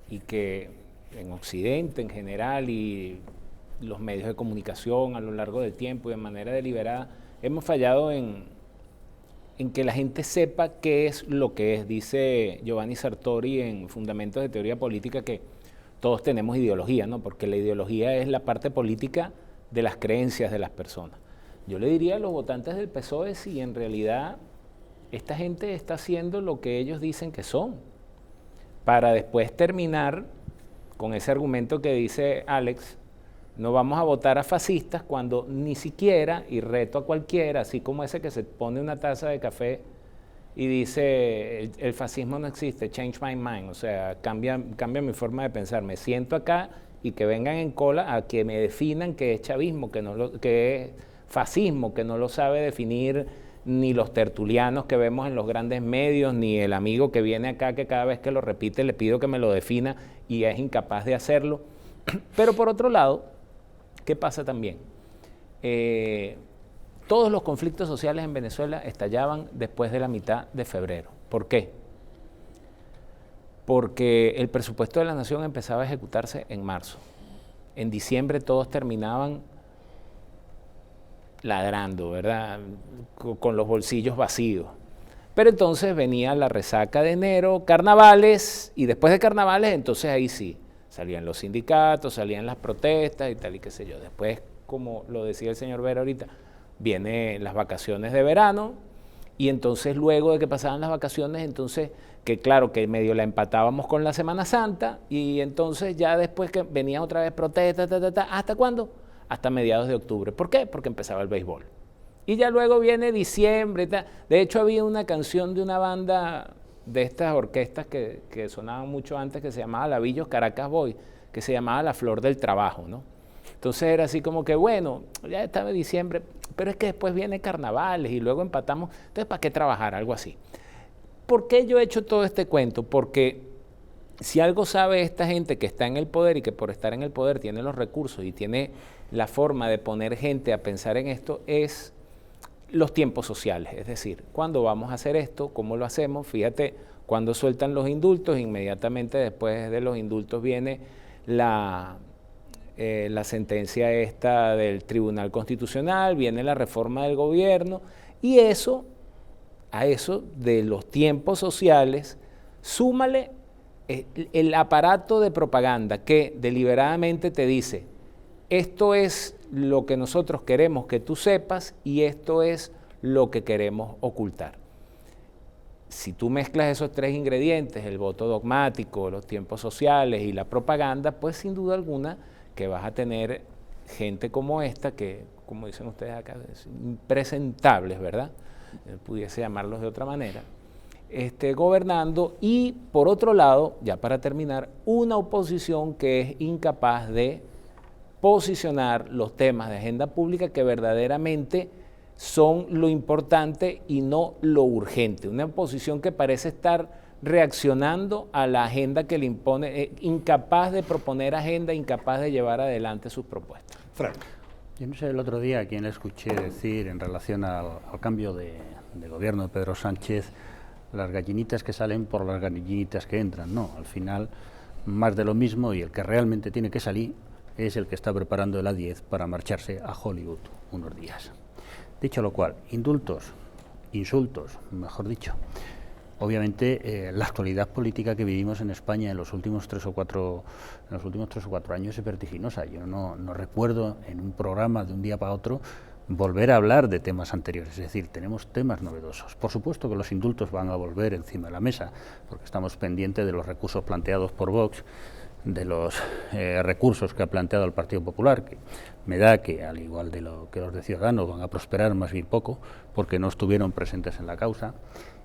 [SPEAKER 5] y que en Occidente en general y los medios de comunicación a lo largo del tiempo y de manera deliberada, hemos fallado en que la gente sepa qué es lo que es. Dice Giovanni Sartori en Fundamentos de Teoría Política que todos tenemos ideología, ¿no? Porque la ideología es la parte política de las creencias de las personas. Yo le diría a los votantes del PSOE si en realidad esta gente está haciendo lo que ellos dicen que son, para después terminar con ese argumento que dice Alex, no vamos a votar a fascistas cuando ni siquiera, y reto a cualquiera, así como ese que se pone una taza de café y dice, el fascismo no existe, change my mind, o sea, cambia mi forma de pensar, me siento acá y que vengan en cola a que me definan qué es chavismo, que es fascismo, que no lo sabe definir ni los tertulianos que vemos en los grandes medios, ni el amigo que viene acá que cada vez que lo repite le pido que me lo defina y es incapaz de hacerlo. Pero por otro lado, ¿qué pasa también? Todos los conflictos sociales en Venezuela estallaban después de la mitad de febrero. ¿Por qué? Porque el presupuesto de la nación empezaba a ejecutarse en marzo. En diciembre todos terminaban ladrando, ¿verdad? Con los bolsillos vacíos. Pero entonces venía la resaca de enero, carnavales, y después de carnavales, entonces ahí sí, salían los sindicatos, salían las protestas y tal y qué sé yo. Después, como lo decía el señor Vera ahorita, vienen las vacaciones de verano y entonces luego de que pasaban las vacaciones, entonces que claro, que medio la empatábamos con la Semana Santa, y entonces ya después que venía otra vez protesta, ¿hasta cuándo? Hasta mediados de octubre. ¿Por qué? Porque empezaba el béisbol. Y ya luego viene diciembre. De hecho, había una canción de una banda de estas orquestas que sonaban mucho antes, que se llamaba Lavillos Caracas Boy, que se llamaba La Flor del Trabajo, ¿no? Entonces era así como que, bueno, ya estaba diciembre, pero es que después viene carnavales y luego empatamos. Entonces, ¿para qué trabajar? Algo así. ¿Por qué yo he hecho todo este cuento? Porque si algo sabe esta gente que está en el poder y que por estar en el poder tiene los recursos y tiene la forma de poner gente a pensar en esto, es los tiempos sociales. Es decir, ¿cuándo vamos a hacer esto? ¿Cómo lo hacemos? Fíjate, cuando sueltan los indultos, inmediatamente después de los indultos viene la sentencia esta del Tribunal Constitucional, viene la reforma del gobierno, y eso, a eso de los tiempos sociales, súmale el aparato de propaganda que deliberadamente te dice, esto es lo que nosotros queremos que tú sepas y esto es lo que queremos ocultar. Si tú mezclas esos tres ingredientes, el voto dogmático, los tiempos sociales y la propaganda, pues sin duda alguna que vas a tener gente como esta, que como dicen ustedes acá, es impresentables, ¿verdad? Pudiese llamarlos de otra manera, gobernando, y por otro lado, ya para terminar, una oposición que es incapaz de posicionar los temas de agenda pública que verdaderamente son lo importante y no lo urgente. Una oposición que parece estar reaccionando a la agenda que le impone, incapaz de proponer agenda, incapaz de llevar adelante sus propuestas.
[SPEAKER 1] Frank.
[SPEAKER 4] Yo no sé el otro día a quién le escuché decir en relación al cambio de gobierno de Pedro Sánchez, las gallinitas que salen por las gallinitas que entran. No, al final más de lo mismo, y el que realmente tiene que salir es el que está preparando el A10 para marcharse a Hollywood unos días. Dicho lo cual, indultos, insultos, mejor dicho. Obviamente, la actualidad política que vivimos en España en los últimos 3 o 4 años es vertiginosa. Yo no recuerdo en un programa de un día para otro volver a hablar de temas anteriores, es decir, tenemos temas novedosos. Por supuesto que los indultos van a volver encima de la mesa, porque estamos pendientes de los recursos planteados por Vox, de los recursos que ha planteado el Partido Popular, que me da que, al igual de lo que los de Ciudadanos, van a prosperar más bien poco, porque no estuvieron presentes en la causa,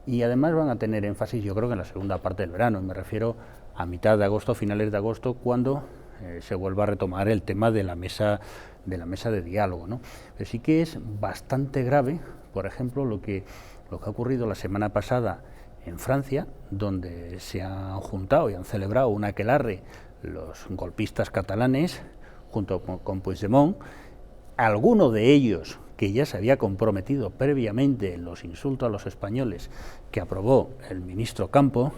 [SPEAKER 4] y además van a tener énfasis, yo creo que en la segunda parte del verano, me refiero a mitad de agosto, finales de agosto, cuando se vuelva a retomar el tema de la mesa de diálogo, ¿no? Pero sí que es bastante grave, por ejemplo, lo que ha ocurrido la semana pasada en Francia, donde se han juntado y han celebrado un aquelarre los golpistas catalanes junto con Puigdemont, alguno de ellos que ya se había comprometido previamente en los insultos a los españoles que aprobó el ministro Campos,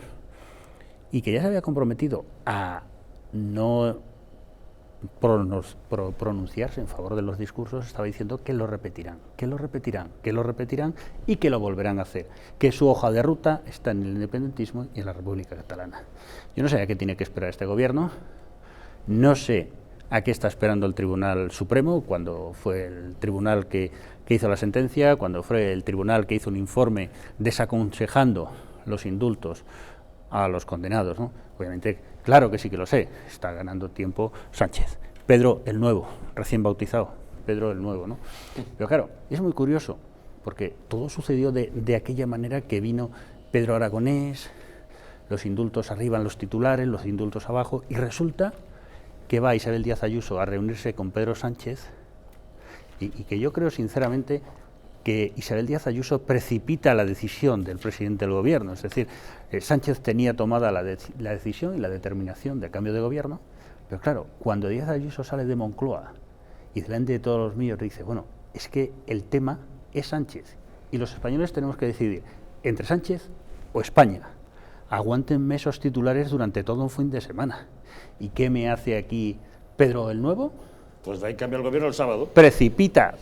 [SPEAKER 4] y que ya se había comprometido a no pronunciarse en favor de los discursos, estaba diciendo que lo repetirán y que lo volverán a hacer, que su hoja de ruta está en el independentismo y en la República Catalana. Yo no sé a qué tiene que esperar este gobierno, no sé a qué está esperando el Tribunal Supremo, cuando fue el tribunal que hizo la sentencia, cuando fue el tribunal que hizo un informe desaconsejando los indultos a los condenados, ¿no? Obviamente, claro que sí que lo sé, está ganando tiempo Sánchez. Pedro el Nuevo, recién bautizado, Pedro el Nuevo, ¿no? Pero claro, es muy curioso, porque todo sucedió de aquella manera que vino Pedro Aragonés, los indultos arriba en los titulares, los indultos abajo, y resulta que va Isabel Díaz Ayuso a reunirse con Pedro Sánchez, y que yo creo sinceramente que Isabel Díaz Ayuso precipita la decisión del presidente del gobierno, es decir, Sánchez tenía tomada la decisión y la determinación de cambio de gobierno, pero claro, cuando Díaz Ayuso sale de Moncloa y delante de todos los míos dice, bueno, es que el tema es Sánchez y los españoles tenemos que decidir entre Sánchez o España. Aguántenme esos titulares durante todo un fin de semana. ¿Y qué me hace aquí Pedro el Nuevo?
[SPEAKER 1] Pues de ahí cambia el gobierno el sábado.
[SPEAKER 4] Precipita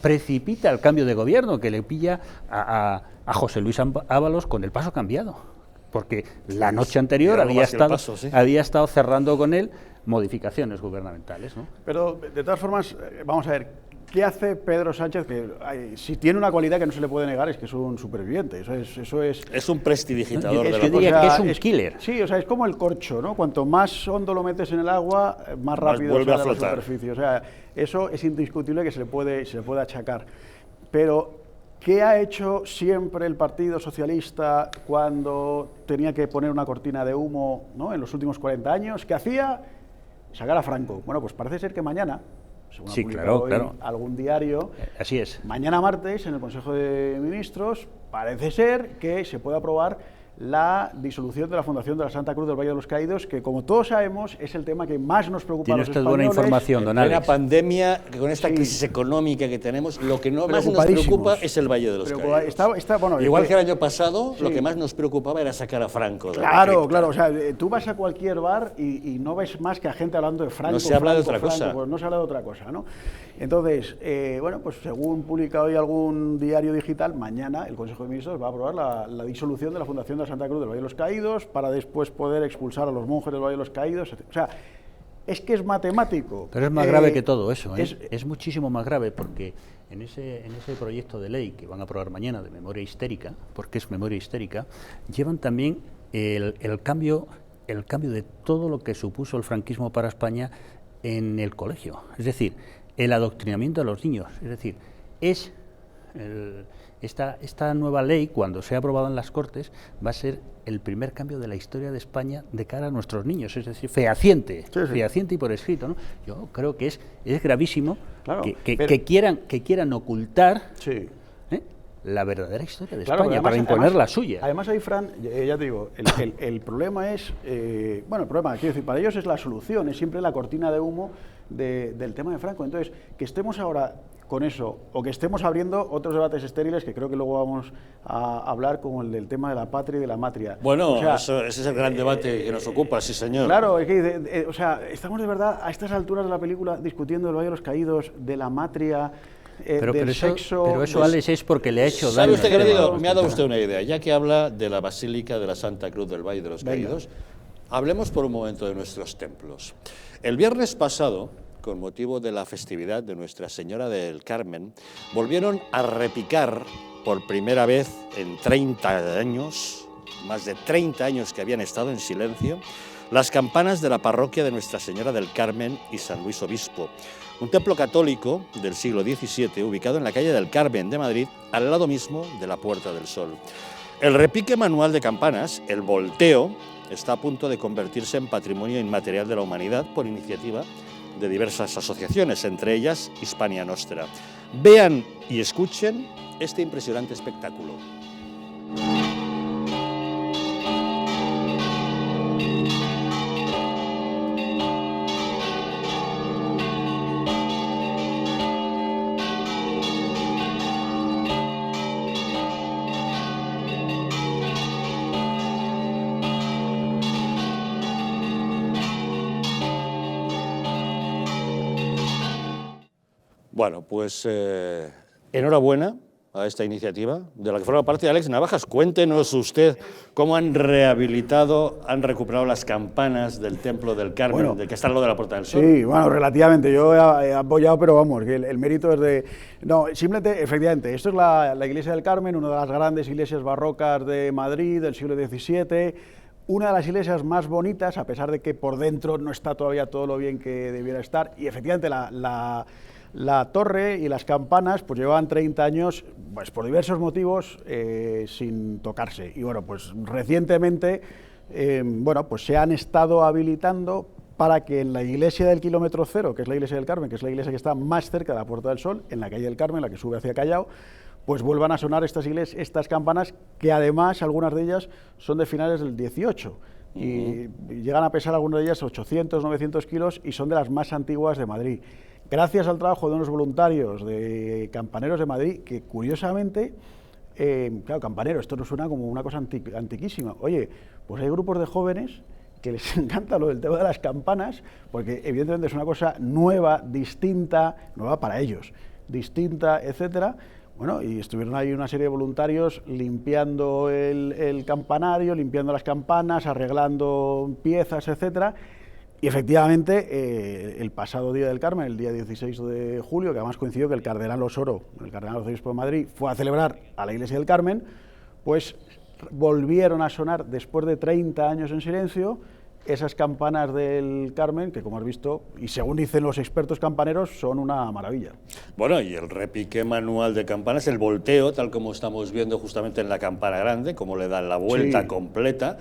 [SPEAKER 4] el cambio de gobierno, que le pilla a José Luis Ábalos con el paso cambiado, porque la noche anterior había estado cerrando con él modificaciones gubernamentales, ¿no?
[SPEAKER 6] Pero, de todas formas, vamos a ver, ¿Qué hace Pedro Sánchez? Que si tiene una cualidad que no se le puede negar, es que es un superviviente. Eso es
[SPEAKER 1] Es un prestidigitador de la
[SPEAKER 4] que diría
[SPEAKER 1] política.
[SPEAKER 4] que es un killer.
[SPEAKER 6] Sí, o sea, es como el corcho, ¿no? Cuanto más hondo lo metes en el agua, más rápido
[SPEAKER 1] vuelve a
[SPEAKER 6] sale a la
[SPEAKER 1] flotar.
[SPEAKER 6] superficie. O sea, eso es indiscutible que se le puede achacar. Pero, ¿qué ha hecho siempre el Partido Socialista cuando tenía que poner una cortina de humo, ¿no? En los últimos 40 años? ¿Qué hacía? Sacar a Franco. Bueno, pues parece ser que mañana, según ha publicado hoy algún diario,
[SPEAKER 4] así es.
[SPEAKER 6] Mañana martes, en el Consejo de Ministros, parece ser que se puede aprobar la disolución de la Fundación de la Santa Cruz del Valle de los Caídos, que como todos sabemos es el tema que más nos preocupa a los españoles.
[SPEAKER 4] Buena información, don Alex.
[SPEAKER 1] En la pandemia, con esta crisis económica que tenemos, lo que más nos preocupa es el Valle de los Caídos.
[SPEAKER 6] Bueno,
[SPEAKER 1] igual que el año pasado, lo que más nos preocupaba era sacar a Franco.
[SPEAKER 6] Claro, o sea, tú vas a cualquier bar y no ves más que a gente hablando de Franco.
[SPEAKER 1] No se habla de otra
[SPEAKER 6] Franco,
[SPEAKER 1] cosa.
[SPEAKER 6] Pues no se habla de otra cosa, ¿no? Entonces, bueno, pues según publica hoy algún diario digital, mañana el Consejo de Ministros va a aprobar la disolución de la Fundación de la Santa Cruz del Valle de los Caídos para después poder expulsar a los monjes del Valle de los Caídos, etc. O sea, es que es matemático.
[SPEAKER 4] Pero es más grave que todo eso, ¿eh? Es muchísimo más grave, porque en ese proyecto de ley que van a aprobar mañana de memoria histérica, porque es memoria histérica, llevan también el cambio de todo lo que supuso el franquismo para España en el colegio. Es decir, el adoctrinamiento de los niños. Es decir, esta nueva ley, cuando sea aprobada en las Cortes, va a ser el primer cambio de la historia de España de cara a nuestros niños, es decir, fehaciente y por escrito, ¿no? Yo creo que es gravísimo, claro, que quieran ocultar la verdadera historia de España, para imponer la suya.
[SPEAKER 6] Además ahí, Fran, ya te digo, el problema es, bueno, el problema, quiero decir, para ellos es la solución, es siempre la cortina de humo del tema de Franco. Entonces, que estemos ahora con eso, o que estemos abriendo otros debates estériles, que creo que luego vamos a hablar, como el del tema de la patria y de la matria.
[SPEAKER 1] Bueno, o sea, ese es el gran debate que nos ocupa, sí señor.
[SPEAKER 6] Claro, es que, o sea, estamos de verdad a estas alturas de la película discutiendo del Valle de los Caídos, de la matria, del sexo.
[SPEAKER 4] Pero eso, Alex, es porque le ha hecho daño.
[SPEAKER 1] ¿Sabe usted qué le digo? Me ha dado usted una idea. Ya que habla de la Basílica de la Santa Cruz del Valle de los Caídos, hablemos por un momento de nuestros templos. El viernes pasado, con motivo de la festividad de Nuestra Señora del Carmen, volvieron a repicar por primera vez en 30 años, más de 30 años que habían estado en silencio, las campanas de la parroquia de Nuestra Señora del Carmen y San Luis Obispo, un templo católico del siglo XVII ubicado en la calle del Carmen de Madrid, al lado mismo de la Puerta del Sol. El repique manual de campanas, el volteo, está a punto de convertirse en patrimonio inmaterial de la humanidad por iniciativa de diversas asociaciones, entre ellas Hispania Nostra. Vean y escuchen este impresionante espectáculo. Bueno, pues enhorabuena a esta iniciativa, de la que forma parte Alex Navajas. Cuéntenos usted cómo han rehabilitado, han recuperado las campanas del Templo del Carmen, bueno, del que está al lado de la Puerta del Sol.
[SPEAKER 6] Sí, bueno, relativamente. Yo he apoyado, pero vamos, que el mérito es de... No, simplemente, efectivamente, esto es la Iglesia del Carmen, una de las grandes iglesias barrocas de Madrid del siglo XVII, una de las iglesias más bonitas, a pesar de que por dentro no está todavía todo lo bien que debiera estar, y efectivamente la torre y las campanas pues llevaban 30 años, pues por diversos motivos, sin tocarse. Y bueno, pues recientemente, bueno, pues se han estado habilitando para que en la iglesia del kilómetro cero, que es la iglesia del Carmen, que es la iglesia que está más cerca de la Puerta del Sol, en la calle del Carmen, la que sube hacia Callao, pues vuelvan a sonar estas campanas, que además algunas de ellas son de finales del 18 y llegan a pesar algunas de ellas 800, 900 kilos y son de las más antiguas de Madrid. Gracias al trabajo de unos voluntarios de Campaneros de Madrid, que curiosamente, claro, campanero, esto nos suena como una cosa antiquísima. Oye, pues hay grupos de jóvenes que les encanta lo del tema de las campanas, porque evidentemente es una cosa nueva, distinta, nueva para ellos, distinta, etcétera. Bueno, y estuvieron ahí una serie de voluntarios limpiando el campanario, limpiando las campanas, arreglando piezas, etcétera. Y efectivamente, el pasado Día del Carmen, el día 16 de julio, que además coincidió que el cardenal Osoro, el cardenal arzobispo de Madrid, fue a celebrar a la iglesia del Carmen, pues volvieron a sonar, después de 30 años en silencio, esas campanas del Carmen, que como has visto, y según dicen los expertos campaneros, son una maravilla.
[SPEAKER 1] Bueno, y el repique manual de campanas, el volteo, tal como estamos viendo justamente en la campana grande, como le dan la vuelta completa,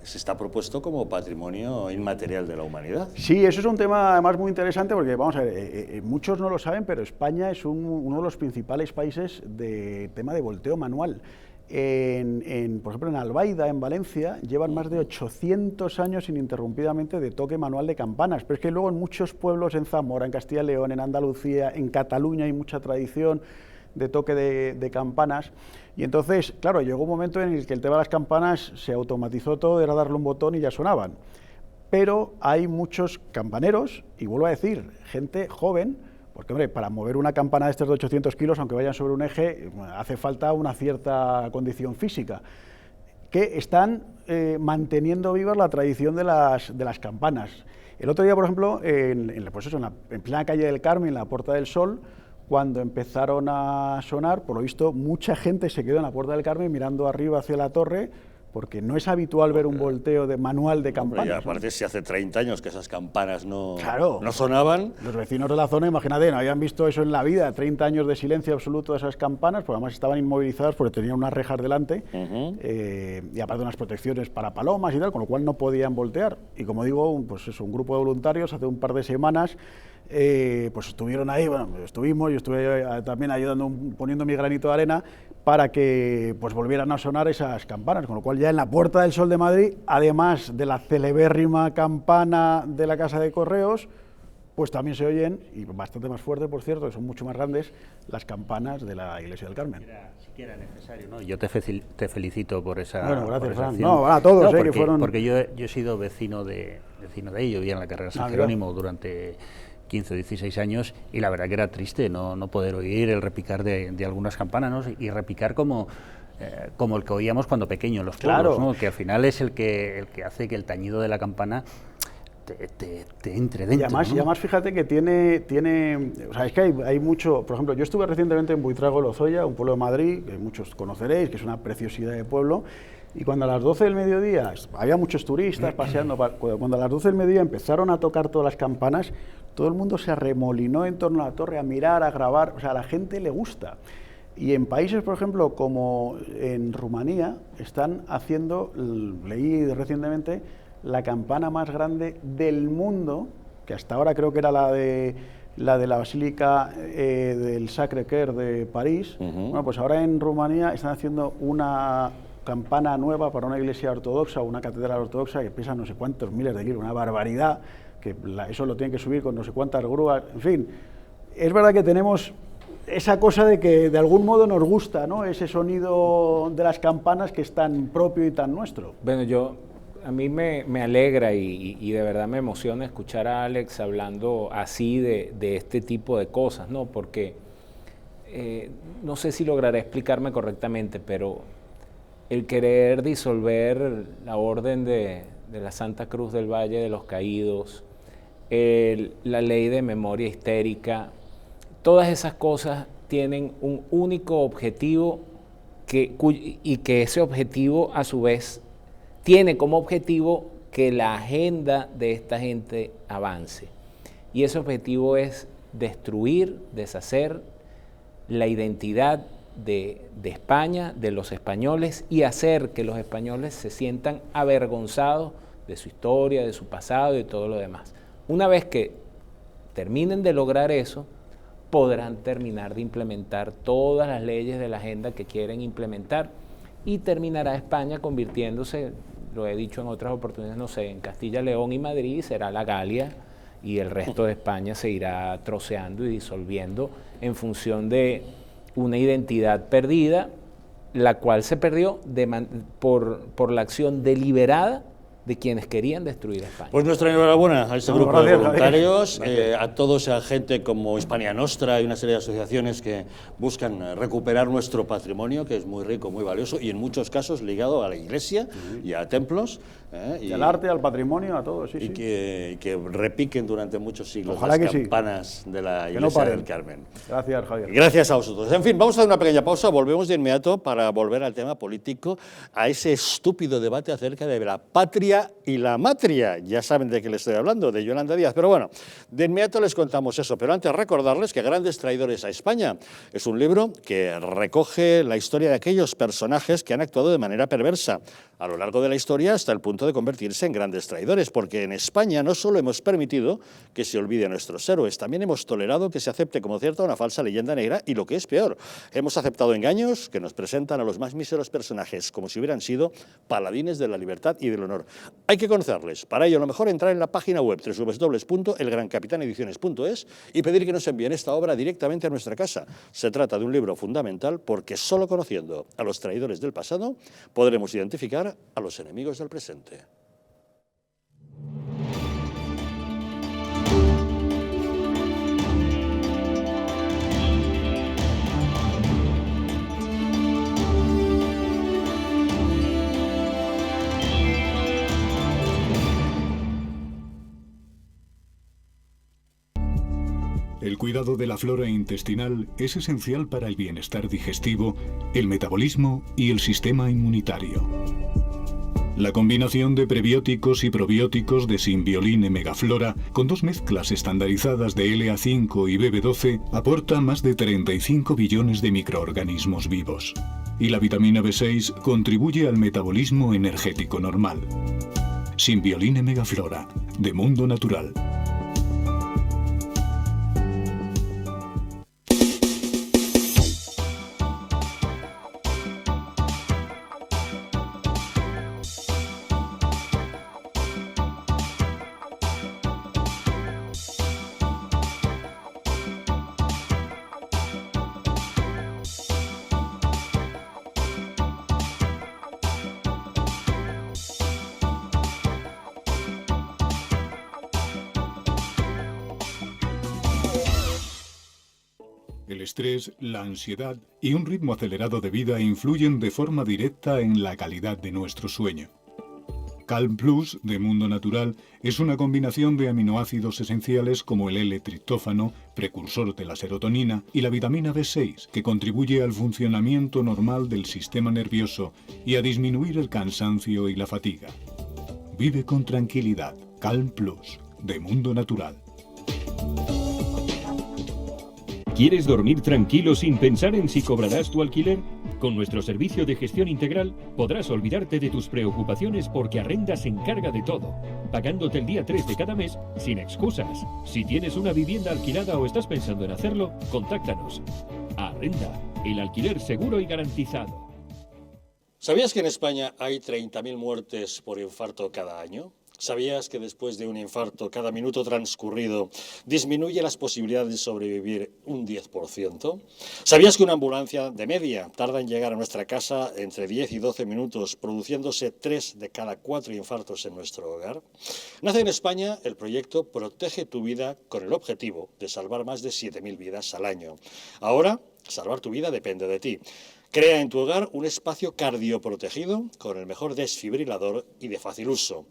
[SPEAKER 1] se está propuesto como patrimonio inmaterial de la humanidad.
[SPEAKER 6] Sí, eso es un tema además muy interesante porque, vamos a ver, muchos no lo saben, pero España es uno de los principales países de tema de volteo manual. Por ejemplo, en Albaida, en Valencia, llevan más de 800 años ininterrumpidamente de toque manual de campanas, pero es que luego en muchos pueblos, en Zamora, en Castilla y León, en Andalucía, en Cataluña hay mucha tradición de toque de campanas, y entonces, claro, llegó un momento en el que el tema de las campanas se automatizó todo, era darle un botón y ya sonaban, pero hay muchos campaneros, y vuelvo a decir, gente joven, porque, hombre, para mover una campana de estos de 800 kilos, aunque vayan sobre un eje, hace falta una cierta condición física, que están manteniendo viva la tradición de las campanas. El otro día, por ejemplo, en plena calle del Carmen, en la Puerta del Sol, cuando empezaron a sonar, por lo visto, mucha gente se quedó en la Puerta del Carmen mirando arriba hacia la torre, porque no es habitual ver un volteo manual de campanas.
[SPEAKER 1] Y aparte, ¿no? Si hace 30 años que esas campanas no sonaban.
[SPEAKER 6] Los vecinos de la zona, imagínate, no habían visto eso en la vida, 30 años de silencio absoluto de esas campanas, porque además estaban inmovilizadas porque tenían unas rejas delante, y aparte unas protecciones para palomas y tal, con lo cual no podían voltear. Y como digo, pues eso, un grupo de voluntarios hace un par de semanas pues estuvieron ahí, bueno, estuvimos, yo estuve también ayudando, poniendo mi granito de arena para que pues volvieran a sonar esas campanas, con lo cual ya en la Puerta del Sol de Madrid, además de la celebérrima campana de la Casa de Correos, pues también se oyen, y bastante más fuerte, por cierto, que son mucho más grandes, las campanas de la Iglesia del Carmen.
[SPEAKER 4] Siquiera necesario, ¿no? Yo te felicito por esa.
[SPEAKER 6] Bueno, gracias, Fran.
[SPEAKER 4] Acción.
[SPEAKER 6] No, a todos,
[SPEAKER 4] porque,
[SPEAKER 6] que fueron.
[SPEAKER 4] Porque yo he sido vecino de ahí, yo vivía en la carrera San Jerónimo durante 15 o 16 años, y la verdad que era triste no poder oír el repicar de algunas campanas, ¿no? Y repicar como el que oíamos cuando pequeños los pueblos, ¿no? Que al final es el que hace que el tañido de la campana te entre dentro.
[SPEAKER 6] Y además fíjate que tiene, o sea, es que hay mucho, por ejemplo, yo estuve recientemente en Buitrago, Lozoya, un pueblo de Madrid, que muchos conoceréis, que es una preciosidad de pueblo, y cuando a las 12 del mediodía, había muchos turistas paseando, cuando a las 12 del mediodía empezaron a tocar todas las campanas, todo el mundo se arremolinó en torno a la torre a mirar, a grabar, o sea, a la gente le gusta. Y en países, por ejemplo, como en Rumanía, están haciendo, leí recientemente, la campana más grande del mundo, que hasta ahora creo que era la de la Basílica del Sacré-Cœur de París. Bueno, pues ahora en Rumanía están haciendo una campana nueva para una iglesia ortodoxa, una catedral ortodoxa que pesa no sé cuántos miles de kilos, una barbaridad, que eso lo tienen que subir con no sé cuántas grúas, en fin. Es verdad que tenemos esa cosa de que de algún modo nos gusta, ¿no? Ese sonido de las campanas que es tan propio y tan nuestro.
[SPEAKER 5] Bueno, a mí me alegra y de verdad me emociona escuchar a Alex hablando así de este tipo de cosas, ¿no? Porque no sé si lograré explicarme correctamente, pero el querer disolver la orden de la Santa Cruz del Valle de los Caídos, la ley de memoria histérica, todas esas cosas tienen un único objetivo y que ese objetivo a su vez tiene como objetivo que la agenda de esta gente avance. Y ese objetivo es destruir, deshacer la identidad de España, de los españoles, y hacer que los españoles se sientan avergonzados de su historia, de su pasado y de todo lo demás. Una vez que terminen de lograr eso, podrán terminar de implementar todas las leyes de la agenda que quieren implementar, y terminará España convirtiéndose, lo he dicho en otras oportunidades, no sé, en Castilla, León y Madrid será la Galia, y el resto de España se irá troceando y disolviendo en función de una identidad perdida, la cual se perdió por la acción deliberada de quienes querían destruir España.
[SPEAKER 1] Pues nuestra enhorabuena a este grupo de
[SPEAKER 6] gracias,
[SPEAKER 1] voluntarios, a todos, a gente como Hispania Nostra y una serie de asociaciones que buscan recuperar nuestro patrimonio, que es muy rico, muy valioso y en muchos casos ligado a la Iglesia y a templos.
[SPEAKER 6] Y al arte, al patrimonio, a todo, sí,
[SPEAKER 1] y
[SPEAKER 6] sí.
[SPEAKER 1] Que repiquen durante muchos siglos
[SPEAKER 6] Ojalá
[SPEAKER 1] las
[SPEAKER 6] que
[SPEAKER 1] campanas de la
[SPEAKER 6] Que
[SPEAKER 1] Iglesia
[SPEAKER 6] no paren.
[SPEAKER 1] del Carmen.
[SPEAKER 6] Gracias, Javier.
[SPEAKER 1] Gracias a vosotros. En fin, vamos a dar una pequeña pausa, volvemos de inmediato para volver al tema político, a ese estúpido debate acerca de la patria y la matria. Ya saben de qué les estoy hablando, de Yolanda Díaz. Pero bueno, de inmediato les contamos eso. Pero antes recordarles que Grandes Traidores a España es un libro que recoge la historia de aquellos personajes que han actuado de manera perversa a lo largo de la historia hasta el punto de convertirse en grandes traidores, porque en España no solo hemos permitido que se olvide a nuestros héroes, también hemos tolerado que se acepte como cierta una falsa leyenda negra y, lo que es peor, hemos aceptado engaños que nos presentan a los más míseros personajes como si hubieran sido paladines de la libertad y del honor. Hay que conocerles. Para ello, lo mejor entrar en la página web www.elgrancapitanediciones.es y pedir que nos envíen esta obra directamente a nuestra casa. Se trata de un libro fundamental porque solo conociendo a los traidores del pasado podremos identificar a los enemigos del presente.
[SPEAKER 7] El cuidado de la flora intestinal es esencial para el bienestar digestivo, el metabolismo y el sistema inmunitario. La combinación de prebióticos y probióticos de Symbioline Megaflora, con 2 mezclas estandarizadas de LA5 y BB12, aporta más de 35 billones de microorganismos vivos. Y la vitamina B6 contribuye al metabolismo energético normal. Symbioline Megaflora, de Mundo Natural. El estrés, la ansiedad y un ritmo acelerado de vida influyen de forma directa en la calidad de nuestro sueño. Calm Plus, de Mundo Natural, es una combinación de aminoácidos esenciales como el L-triptófano, precursor de la serotonina, y la vitamina B6, que contribuye al funcionamiento normal del sistema nervioso y a disminuir el cansancio y la fatiga. Vive con tranquilidad. Calm Plus, de Mundo Natural.
[SPEAKER 8] ¿Quieres dormir tranquilo sin pensar en si cobrarás tu alquiler? Con nuestro servicio de gestión integral podrás olvidarte de tus preocupaciones porque Arrenda se encarga de todo, pagándote el día 3 de cada mes sin excusas. Si tienes una vivienda alquilada o estás pensando en hacerlo, contáctanos. Arrenda, el alquiler seguro y garantizado.
[SPEAKER 1] ¿Sabías que en España hay 30.000 muertes por infarto cada año? ¿Sabías que después de un infarto, cada minuto transcurrido disminuye las posibilidades de sobrevivir un 10%? ¿Sabías que una ambulancia de media tarda en llegar a nuestra casa entre 10 y 12 minutos, produciéndose 3 de cada 4 infartos en nuestro hogar? Nace en España el proyecto Protege tu Vida con el objetivo de salvar más de 7.000 vidas al año. Ahora, salvar tu vida depende de ti. Crea en tu hogar un espacio cardioprotegido con el mejor desfibrilador y de fácil uso.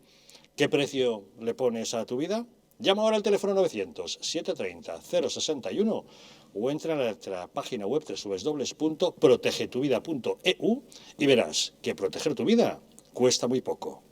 [SPEAKER 1] ¿Qué precio le pones a tu vida? Llama ahora al teléfono 900-730-061 o entra a nuestra página web www.protegetuvida.eu y verás que proteger tu vida cuesta muy poco.